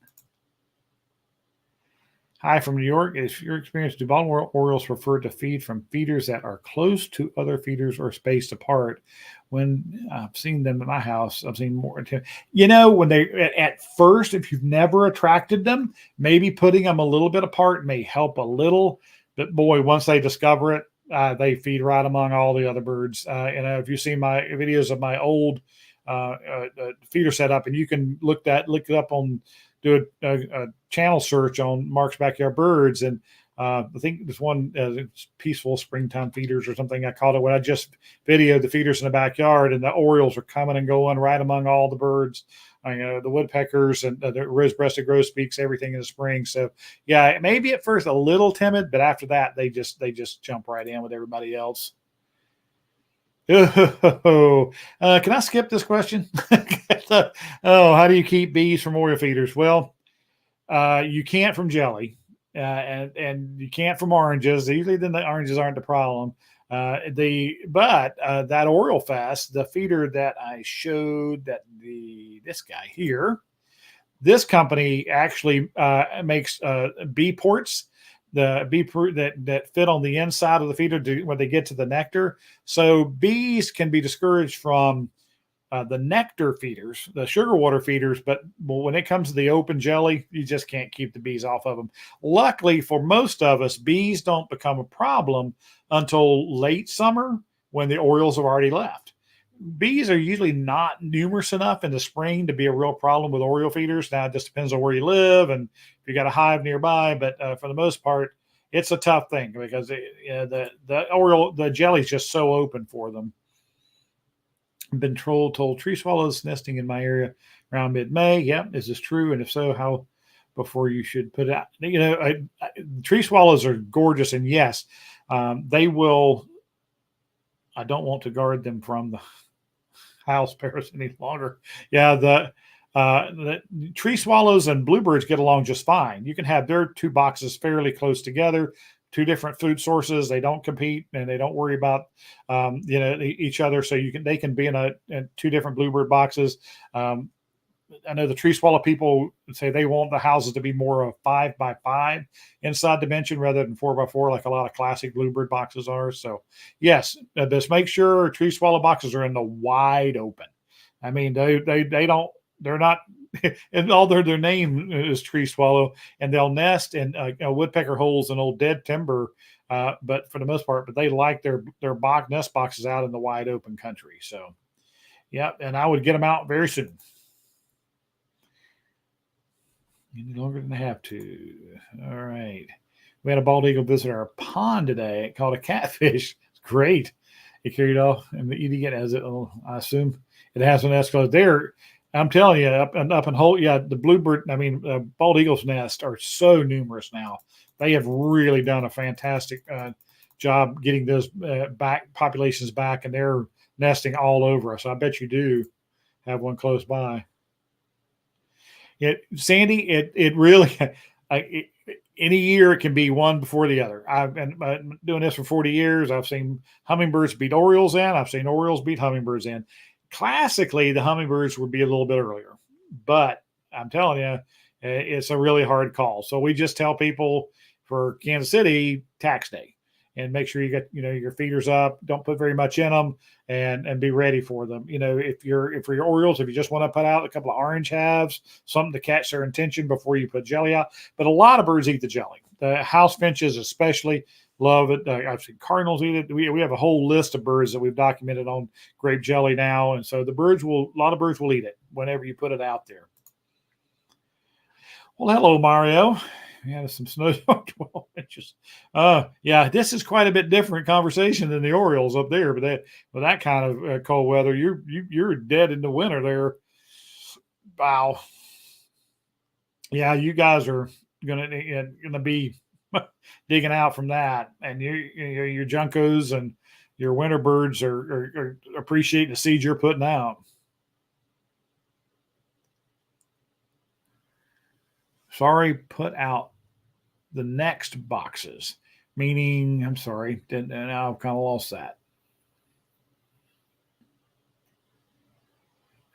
Hi from New York. Is your experience, do Baltimore Orioles prefer to feed from feeders that are close to other feeders or spaced apart? When I've seen them at my house, I've seen more. When they at first, if you've never attracted them, maybe putting them a little bit apart may help a little. But boy, once they discover it, they feed right among all the other birds. If you see my videos of my old feeder setup, and you can look it up on, do a channel search on Mark's Backyard Birds, and I think there's one peaceful springtime feeders or something I called it, when I just videoed the feeders in the backyard, and the Orioles are coming and going right among all the birds, the woodpeckers and the rose-breasted grosbeaks, everything in the spring. So yeah, maybe at first a little timid, but after that they just jump right in with everybody else. Can I skip this question? How do you keep bees from Oriole feeders? Well, you can't from jelly, and you can't from oranges. Usually, then the oranges aren't the problem. That Oriole Fest, the feeder that I showed, this guy here, this company actually makes bee ports. The bee that fit on the inside of the feeder when they get to the nectar. So bees can be discouraged from the nectar feeders, the sugar water feeders, but when it comes to the open jelly, you just can't keep the bees off of them. Luckily for most of us, bees don't become a problem until late summer when the Orioles have already left. Bees are usually not numerous enough in the spring to be a real problem with Oriole feeders. Now, it just depends on where you live and if you got a hive nearby, but for the most part, it's a tough thing because the jelly is just so open for them. Been told tree swallows nesting in my area around mid-May. Yep, is this true? And if so, how before you should put it out? Tree swallows are gorgeous, and yes, they will. I don't want to guard them from the house sparrows any longer. Yeah, the tree swallows and bluebirds get along just fine. You can have their two boxes fairly close together, two different food sources. They don't compete and they don't worry about each other. So they can be in two different bluebird boxes. I know the tree swallow people say they want the houses to be more of 5x5 inside dimension rather than 4x4, like a lot of classic bluebird boxes are. So yes, just make sure tree swallow boxes are in the wide open. I mean, they're not, and all their name is tree swallow, and they'll nest in woodpecker holes and old dead timber but for the most part, but they like their nest boxes out in the wide open country. So, yeah, and I would get them out very soon. Any longer than I have to. All right. We had a bald eagle visit our pond today. It caught a catfish. It's great. It carried off and eating it as it. I assume it has an escalator there. I'm telling you, up in Holt, yeah, the bluebird. I mean, bald eagle's nests are so numerous now. They have really done a fantastic job getting those populations back, and they're nesting all over us. I bet you do have one close by. Sandy, it really, any year it can be one before the other. I've been doing this for 40 years. I've seen hummingbirds beat Orioles in. I've seen Orioles beat hummingbirds in. Classically, the hummingbirds would be a little bit earlier, but I'm telling you, it's a really hard call. So we just tell people for Kansas City, tax day, and make sure you get your feeders up. Don't put very much in them, and be ready for them. If for your Orioles, if you just want to put out a couple of orange halves, something to catch their attention before you put jelly out. But a lot of birds eat the jelly. The house finches especially love it. I've seen cardinals eat it. We have a whole list of birds that we've documented on grape jelly now, and so a lot of birds will eat it whenever you put it out there. Well, hello, Mario. We had some snow, 12 inches. Yeah, this is quite a bit different conversation than the Orioles up there. But with that kind of cold weather, you're dead in the winter there. Wow. Yeah, you guys are gonna be digging out from that, and your juncos and your winter birds are appreciating the seeds you're putting out. Sorry, put out the next boxes, meaning I'm sorry, now I've kind of lost that.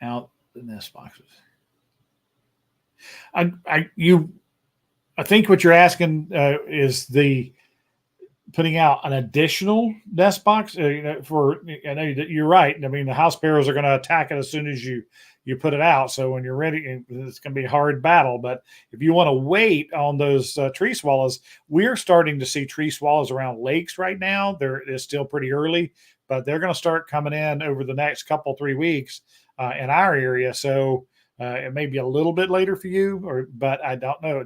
Out the nest boxes. I think what you're asking is the putting out an additional nest box. I know you're right. I mean, the house sparrows are going to attack it as soon as you put it out. So when you're ready, it's going to be a hard battle. But if you want to wait on those tree swallows, we're starting to see tree swallows around lakes right now. It's still pretty early, but they're going to start coming in over the next 3 weeks in our area. So it may be a little bit later for you, but I don't know.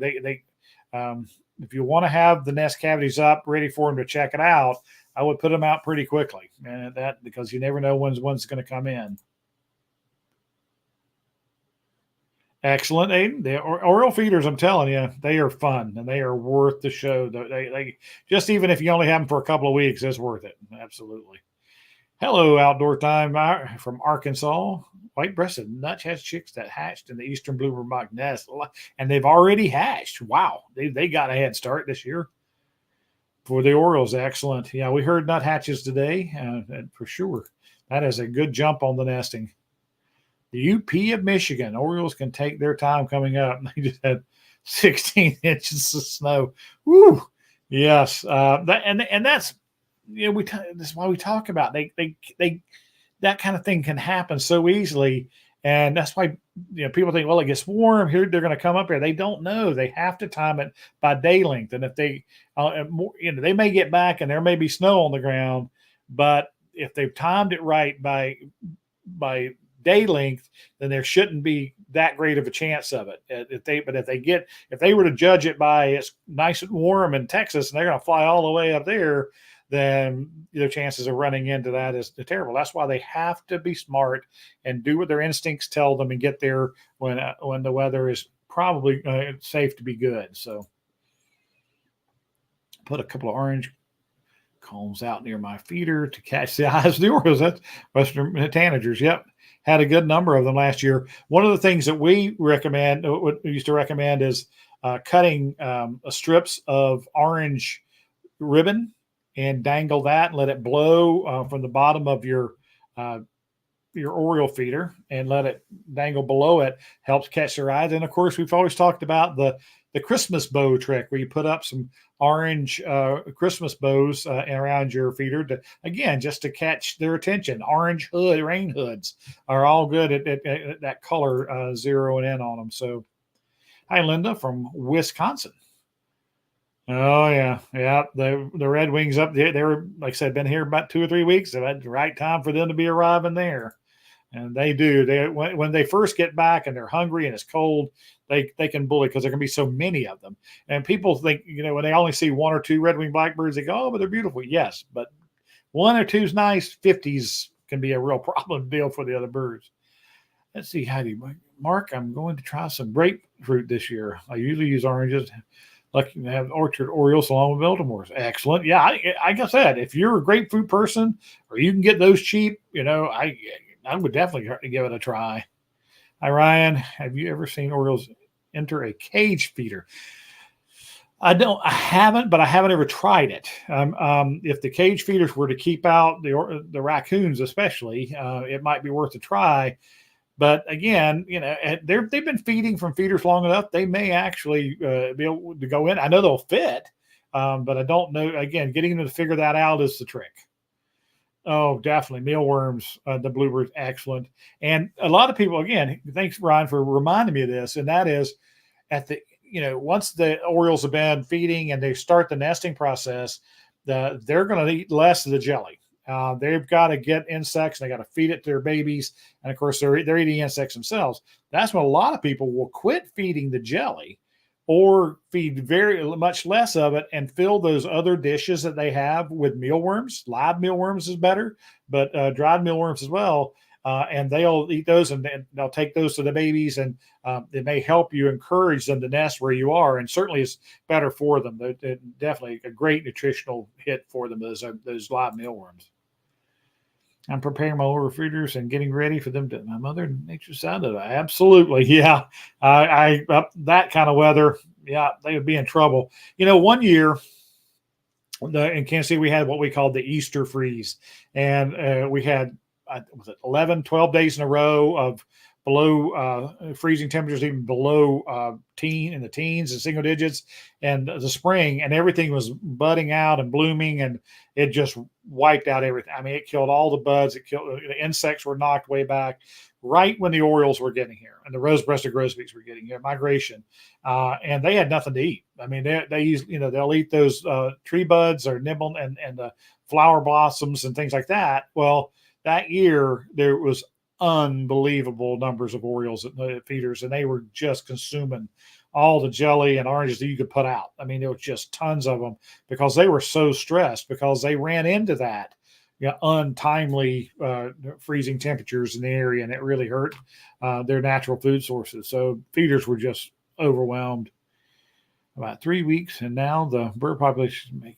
If you want to have the nest cavities up, ready for them to check it out, I would put them out pretty quickly, and because you never know when's going to come in. Excellent, Aiden. The Oriole feeders, I'm telling you, they are fun and they are worth the show. They just, even if you only have them for a couple of weeks, it's worth it. Absolutely. Hello, Outdoor Time from Arkansas. White-breasted nuthatch chicks that hatched in the eastern blue remark nest, and they've already hatched. Wow, they got a head start this year for the Orioles. Excellent. Yeah, we heard nuthatches today, for sure. That is a good jump on the nesting. The UP of Michigan, Orioles can take their time coming up. They just had 16 inches of snow. Woo! Yes, that's that's why we talk about they that kind of thing can happen so easily, and that's why people think, well, it gets warm here, they're going to come up here. They don't know. They have to time it by day length, and if they they may get back and there may be snow on the ground, but if they've timed it right by day length, then there shouldn't be that great of a chance of it. If they were to judge it by it's nice and warm in Texas and they're going to fly all the way up there, then their chances of running into that is terrible. That's why they have to be smart and do what their instincts tell them and get there when the weather is probably safe to be good. So put a couple of orange combs out near my feeder to catch the eyes of the Orioles. That's Western tanagers. Yep. Had a good number of them last year. One of the things that we used to recommend is cutting strips of orange ribbon and dangle that and let it blow from the bottom of your Oriole feeder and let it dangle below it. Helps catch their eyes. And of course, we've always talked about the Christmas bow trick, where you put up some orange Christmas bows around your feeder just to catch their attention. Orange rain hoods are all good at that color zeroing in on them. So, hi, Linda from Wisconsin. Oh yeah, yeah. The Red Wings up there. They were, like I said, been here about 2 or 3 weeks. So that's the right time for them to be arriving there. And they do. They when they first get back and they're hungry and it's cold, they can bully because there can be so many of them. And people think, when they only see one or two red winged blackbirds, they go, "Oh, but they're beautiful." Yes, but one or two's nice. 50s can be a real problem deal for the other birds. Let's see, Heidi. Mark, I'm going to try some grapefruit this year. I usually use oranges. Lucky to have Orchard Orioles along with Baltimore's. Excellent. Yeah, like I said, if you're a grapefruit person or you can get those cheap, I would definitely give it a try. Hi, Ryan. Have you ever seen Orioles enter a cage feeder? I haven't, but I haven't ever tried it. If the cage feeders were to keep out the raccoons, especially, it might be worth a try. But again, they've been feeding from feeders long enough. They may actually be able to go in. I know they'll fit, but I don't know. Again, getting them to figure that out is the trick. Oh, definitely. Mealworms, the bluebirds, excellent. And a lot of people, again, thanks, Ryan, for reminding me of this. And that is once the Orioles have been feeding and they start the nesting process, they're going to eat less of the jelly. They've got to get insects and they got to feed it to their babies. And of course, they're eating insects themselves. That's when a lot of people will quit feeding the jelly or feed very much less of it and fill those other dishes that they have with mealworms. Live mealworms is better, but dried mealworms as well. And they'll eat those and they'll take those to the babies, and it may help you encourage them to nest where you are. And certainly it's better for them. They're definitely a great nutritional hit for them, those live mealworms. I'm preparing my little feeders and getting ready for them to my mother nature side of it. Absolutely. Yeah. I up that kind of weather. Yeah, they would be in trouble. One year in Kansas City, we had what we called the Easter freeze. And we had, was it 11, 12 days in a row of below freezing temperatures, even below in the teens and single digits, and the spring, and everything was budding out and blooming, and it just wiped out everything. I mean, it killed all the buds. It killed the insects were knocked way back right when the Orioles were getting here and the rose-breasted grosbeaks were getting here, migration, and they had nothing to eat. I mean, they use they'll eat those tree buds or nibble and the flower blossoms and things like that. Well, that year there was unbelievable numbers of Orioles at feeders, and they were just consuming all the jelly and oranges that you could put out. I mean, there was just tons of them because they were so stressed because they ran into that untimely freezing temperatures in the area, and it really hurt their natural food sources. So feeders were just overwhelmed. About 3 weeks, and now the bird population make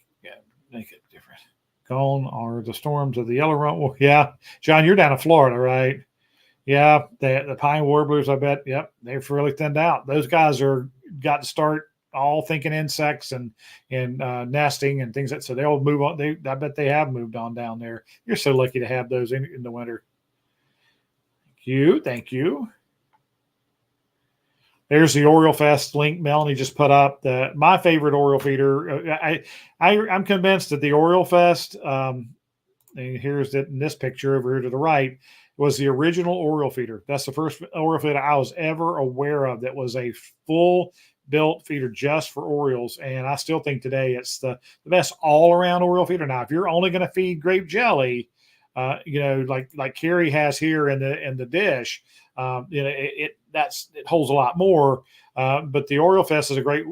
it different. Gone are the storms of the yellow rumble. Yeah, John, you're down in Florida, right? Yeah, the pine warblers, I bet. Yep, they've really thinned out. Those guys got to start all thinking insects and nesting and things so they'll move on. I bet they have moved on down there. You're so lucky to have those in the winter. Thank you. There's the Oriole Fest link Melanie just put up. My favorite Oriole feeder. I'm convinced that the Oriole Fest. And here's it in this picture over here to the right. Was the original Oriole feeder. That's the first Oriole feeder I was ever aware of that was a full built feeder just for Orioles. And I still think today it's the best all around Oriole feeder. Now, if you're only going to feed grape jelly, like Carrie has here in the dish, it holds a lot more. But the Oriole Fest is a great,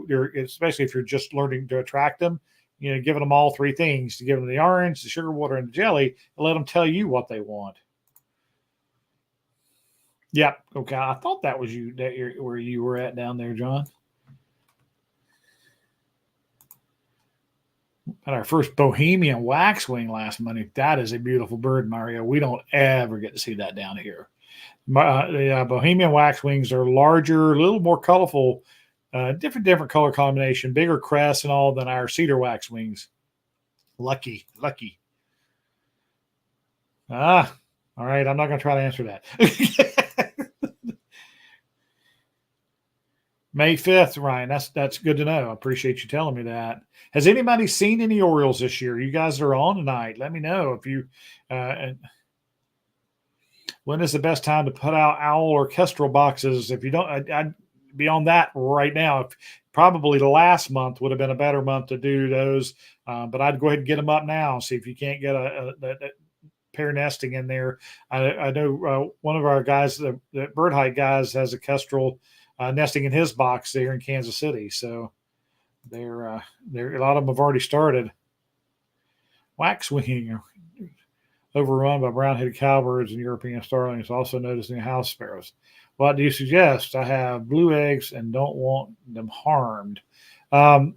especially if you're just learning to attract them. Giving them all three things: to give them the orange, the sugar water, and the jelly, and let them tell you what they want. Yep. Okay. I thought that was you where you were at down there, John. Had our first Bohemian waxwing last Monday. That is a beautiful bird, Mario. We don't ever get to see that down here. The Bohemian waxwings are larger, a little more colorful, different color combination, bigger crests and all than our cedar waxwings. Lucky. All right. I'm not going to try to answer that. May 5th, Ryan. That's good to know. I appreciate you telling me that. Has anybody seen any Orioles this year? You guys are on tonight. Let me know if you. When is the best time to put out owl or kestrel boxes? If you don't, be on that right now. Probably the last month would have been a better month to do those, but I'd go ahead and get them up now. See if you can't get a pair nesting in there. I know one of our guys, the bird height guys, has a kestrel nesting in his box there in Kansas City. So they're a lot of them have already started. Waxwing overrun by brown-headed cowbirds and European starlings. Also noticing house sparrows. What do you suggest? I have blue eggs and don't want them harmed. Are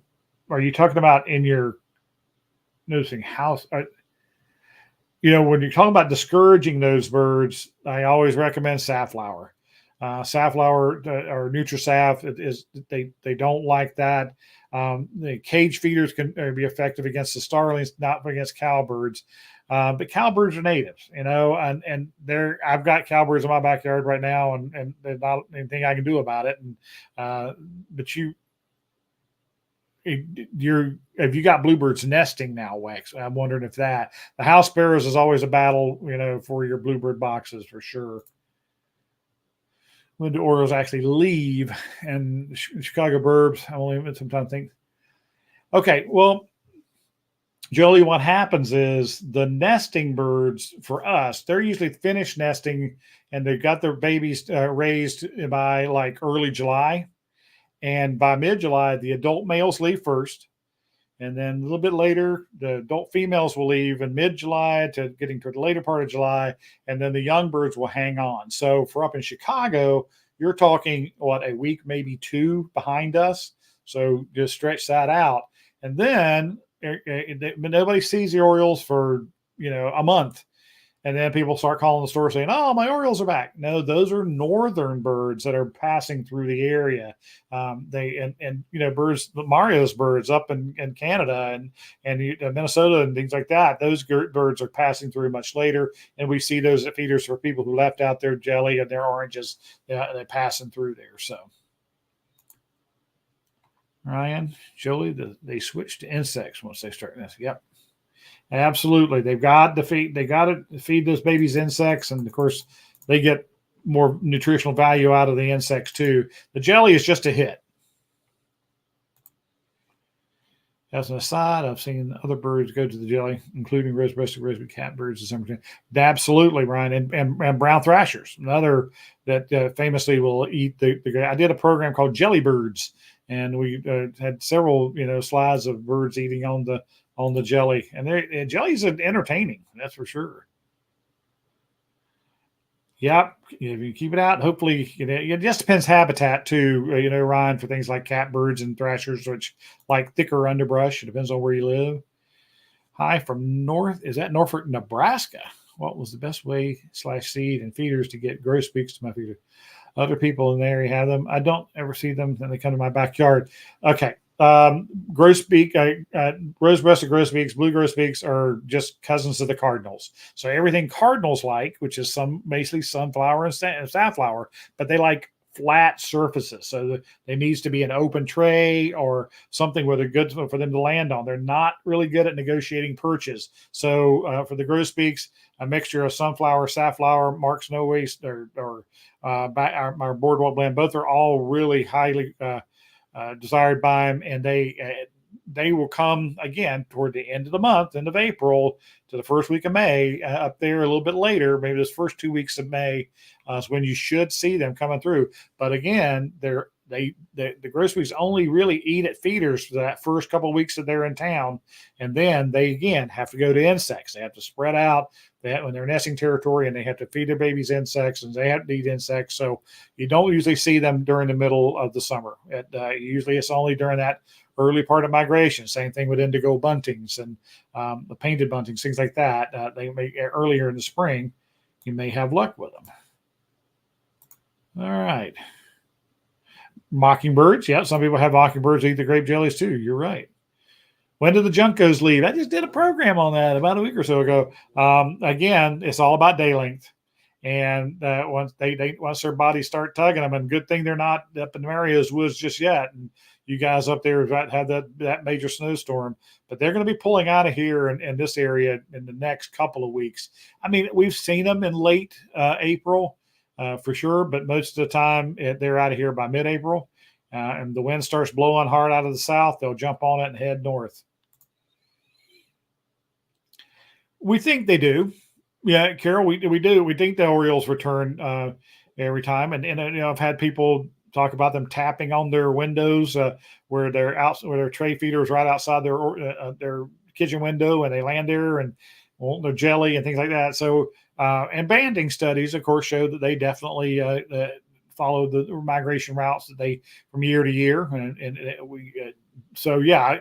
you talking about in your noticing house? When you're talking about discouraging those birds, I always recommend safflower. Safflower or NutriSaff is they don't like that. The cage feeders can be effective against the starlings, not against cowbirds. But cowbirds are natives, and I've got cowbirds in my backyard right now, and there's not anything I can do about it. But have you got bluebirds nesting now, Wax? I'm wondering if the house sparrows is always a battle, for your bluebird boxes for sure. When do Orioles actually leave? And Chicago Burbs, I only sometimes think. Okay, well, Jolie, what happens is the nesting birds for us, they're usually finished nesting and they've got their babies raised by like early July. And by mid-July, the adult males leave first. And then a little bit later, the adult females will leave in mid-July to getting to the later part of July. And then the young birds will hang on. So for up in Chicago, you're talking, a week, maybe two behind us. So just stretch that out. And then nobody sees the Orioles for, a month. And then people start calling the store saying, "Oh, my Orioles are back." No, those are northern birds that are passing through the area. Birds, Mario's birds up in Canada and Minnesota and things like that. Those birds are passing through much later, and we see those at feeders for people who left out their jelly and their oranges. They're passing through there. So, Ryan, Jolie, they switch to insects once they start nesting. Yep. Absolutely. They got to feed those babies insects. And of course they get more nutritional value out of the insects too. The jelly is just a hit. As an aside, I've seen other birds go to the jelly, including rose-breasted, rose-beaked catbirds and summertime. Absolutely, Brian, and brown thrashers, another that famously will eat the. I did a program called Jelly Birds, and we had several slides of birds eating on the jelly, and jelly's entertaining, that's for sure. Yeah, if you keep it out, hopefully, it just depends habitat too, Ryan, for things like catbirds and thrashers, which like thicker underbrush. It depends on where you live. Hi from Norfolk, Nebraska. What was the best way / seed and feeders to get grosbeaks to my feeder? Other people in the area have them. I don't ever see them, and they come to my backyard. Okay. Grosbeak, rose-breasted grosbeaks, blue grosbeaks are just cousins of the cardinals. So everything cardinals like, which is basically sunflower and safflower, but they like flat surfaces. So there needs to be an open tray or something where they're good for them to land on. They're not really good at negotiating perches. So for the grosbeaks, a mixture of sunflower, safflower, Mark's No Waste, or our boardwalk blend, both are all really highly desired by them, and they will come again toward the end of the month, end of April to the first week of May. Up there a little bit later, maybe those first 2 weeks of May is when you should see them coming through. But again, the grosbeaks only really eat at feeders for that first couple of weeks that they're in town, and then they again have to go to insects. They have to spread out when they're nesting territory, and they have to feed their babies insects, and they have to eat insects. So you don't usually see them during the middle of the summer. Usually it's only during that early part of migration. Same thing with indigo buntings and the painted buntings, things like that. They may earlier in the spring, you may have luck with them. All right. Mockingbirds. Yeah, some people have mockingbirds eat the grape jellies too. You're right. When do the juncos leave? I just did a program on that about a week or so ago. Again, it's all about day length. And once their bodies start tugging them, and good thing they're not up in Mario's woods just yet. And you guys up there have had that major snowstorm, but they're going to be pulling out of here in this area in the next couple of weeks. I mean, we've seen them in late April. for sure. But most of the time, they're out of here by mid-April. And the wind starts blowing hard out of the south, they'll jump on it and head north. We think they do. Yeah, Carol, we do. We think the Orioles return every time. And I've had people talk about them tapping on their windows where their tray feeder is right outside their kitchen window, and they land there and want their jelly and things like that. So, and banding studies, of course, show that they definitely follow the migration routes that they from year to year, and we. So yeah,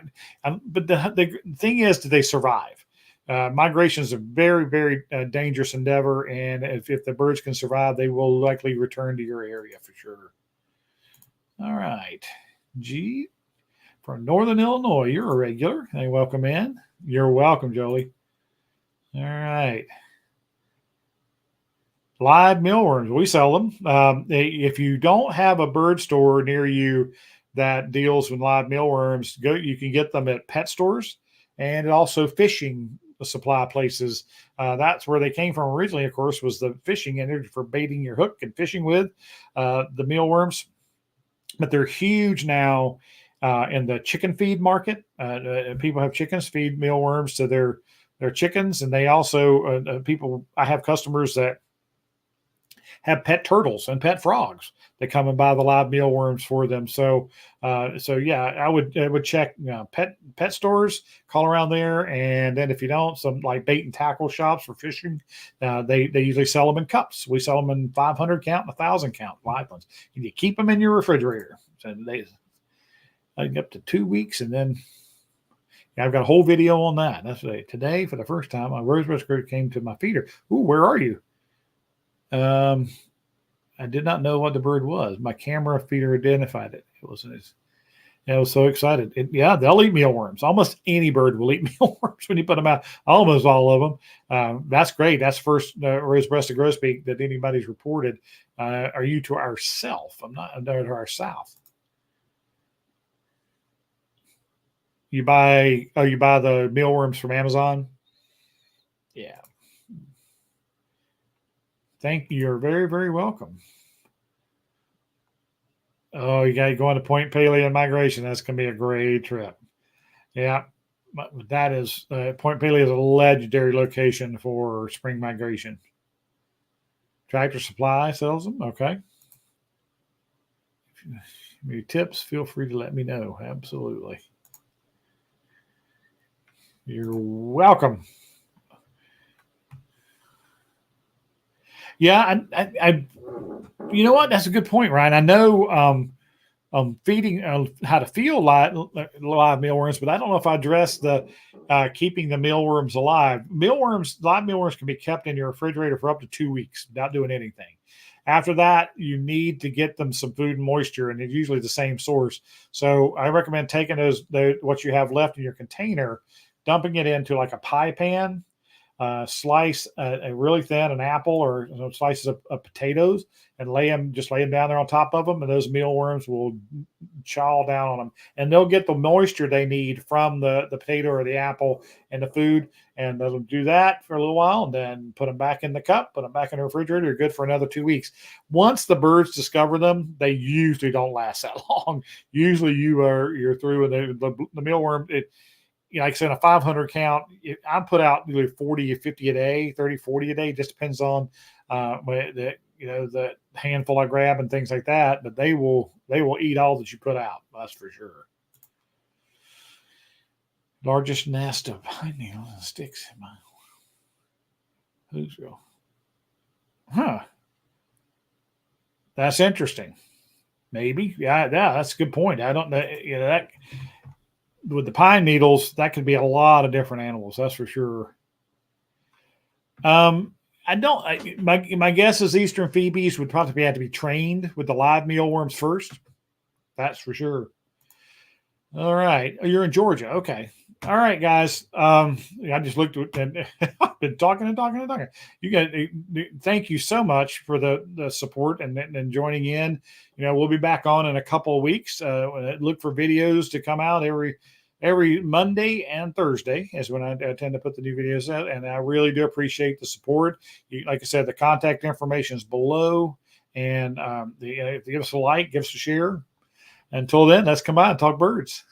but the thing is, do they survive? Migration is a very, very dangerous endeavor, and if the birds can survive, they will likely return to your area for sure. All right, G from Northern Illinois, you're a regular. Hey, welcome in. You're welcome, Jolie. All right. Live mealworms, we sell them. If you don't have a bird store near you that deals with live mealworms, you can get them at pet stores and also fishing supply places. That's where they came from originally, of course, was the fishing energy for baiting your hook and fishing with the mealworms. But they're huge now in the chicken feed market. People have chickens feed mealworms to their chickens, and they also I have customers that have pet turtles and pet frogs that come and buy the live mealworms for them. So yeah, I would check pet stores, call around there, and then if you don't, some like bait and tackle shops for fishing, they usually sell them in cups. We sell them in 500 count and 1,000 count live ones, and you keep them in your refrigerator. So they up to 2 weeks, and then I've got a whole video on that. That's today for the first time. My rosebud skirt came to my feeder. Ooh, where are you? I did not know what the bird was. My camera feeder identified it. I was so excited. They'll eat mealworms. Almost any bird will eat mealworms when you put them out. Almost all of them. That's great. That's first rose-breasted grosbeak that anybody's reported. Are you to ourself? I'm not to our south. You buy the mealworms from Amazon? Yeah. Thank you. You're very, very welcome. Oh, you got to go on to Point Paley and migration. That's going to be a great trip. Yeah, that is Point Paley is a legendary location for spring migration. Tractor Supply sells them. Okay. If you need tips, feel free to let me know. Absolutely. You're welcome. Yeah, I you know what? That's a good point, Ryan. I know feeding how to feel live mealworms, but I don't know if I addressed the keeping the mealworms alive. Live mealworms can be kept in your refrigerator for up to 2 weeks without doing anything. After that, you need to get them some food and moisture, and it's usually the same source. So I recommend taking what you have left in your container, dumping it into like a pie pan, slice a really thin an apple or slices of potatoes, and lay them down there on top of them, and those mealworms will chaw down on them, and they'll get the moisture they need from the potato or the apple and the food, and they'll do that for a little while, and then put them back in the cup, put them back in the refrigerator. They're good for another 2 weeks. Once the birds discover them, they usually don't last that long. Usually you're through with the mealworm. Like I said, a 500 count, I put out usually 40 or 50 a day, 30, 40 a day. Just depends on the handful I grab and things like that. But they will eat all that you put out. That's for sure. Largest nest of pine needles and sticks in my Hoosier. Huh. That's interesting. Maybe. Yeah, that's a good point. I don't know. That with the pine needles, that could be a lot of different animals. That's for sure. My guess is Eastern Phoebes would probably have to be trained with the live mealworms first. That's for sure. All right. Oh, you're in Georgia. Okay. All right, guys. I just looked at and I've been talking and talking and talking. You guys, thank you so much for the support and joining in. We'll be back on in a couple of weeks. Look for videos to come out every Monday and Thursday is when I tend to put the new videos out, and I really do appreciate the support. Like I said, the contact information is below. And give us a like, give us a share. Until then, let's come by and talk birds.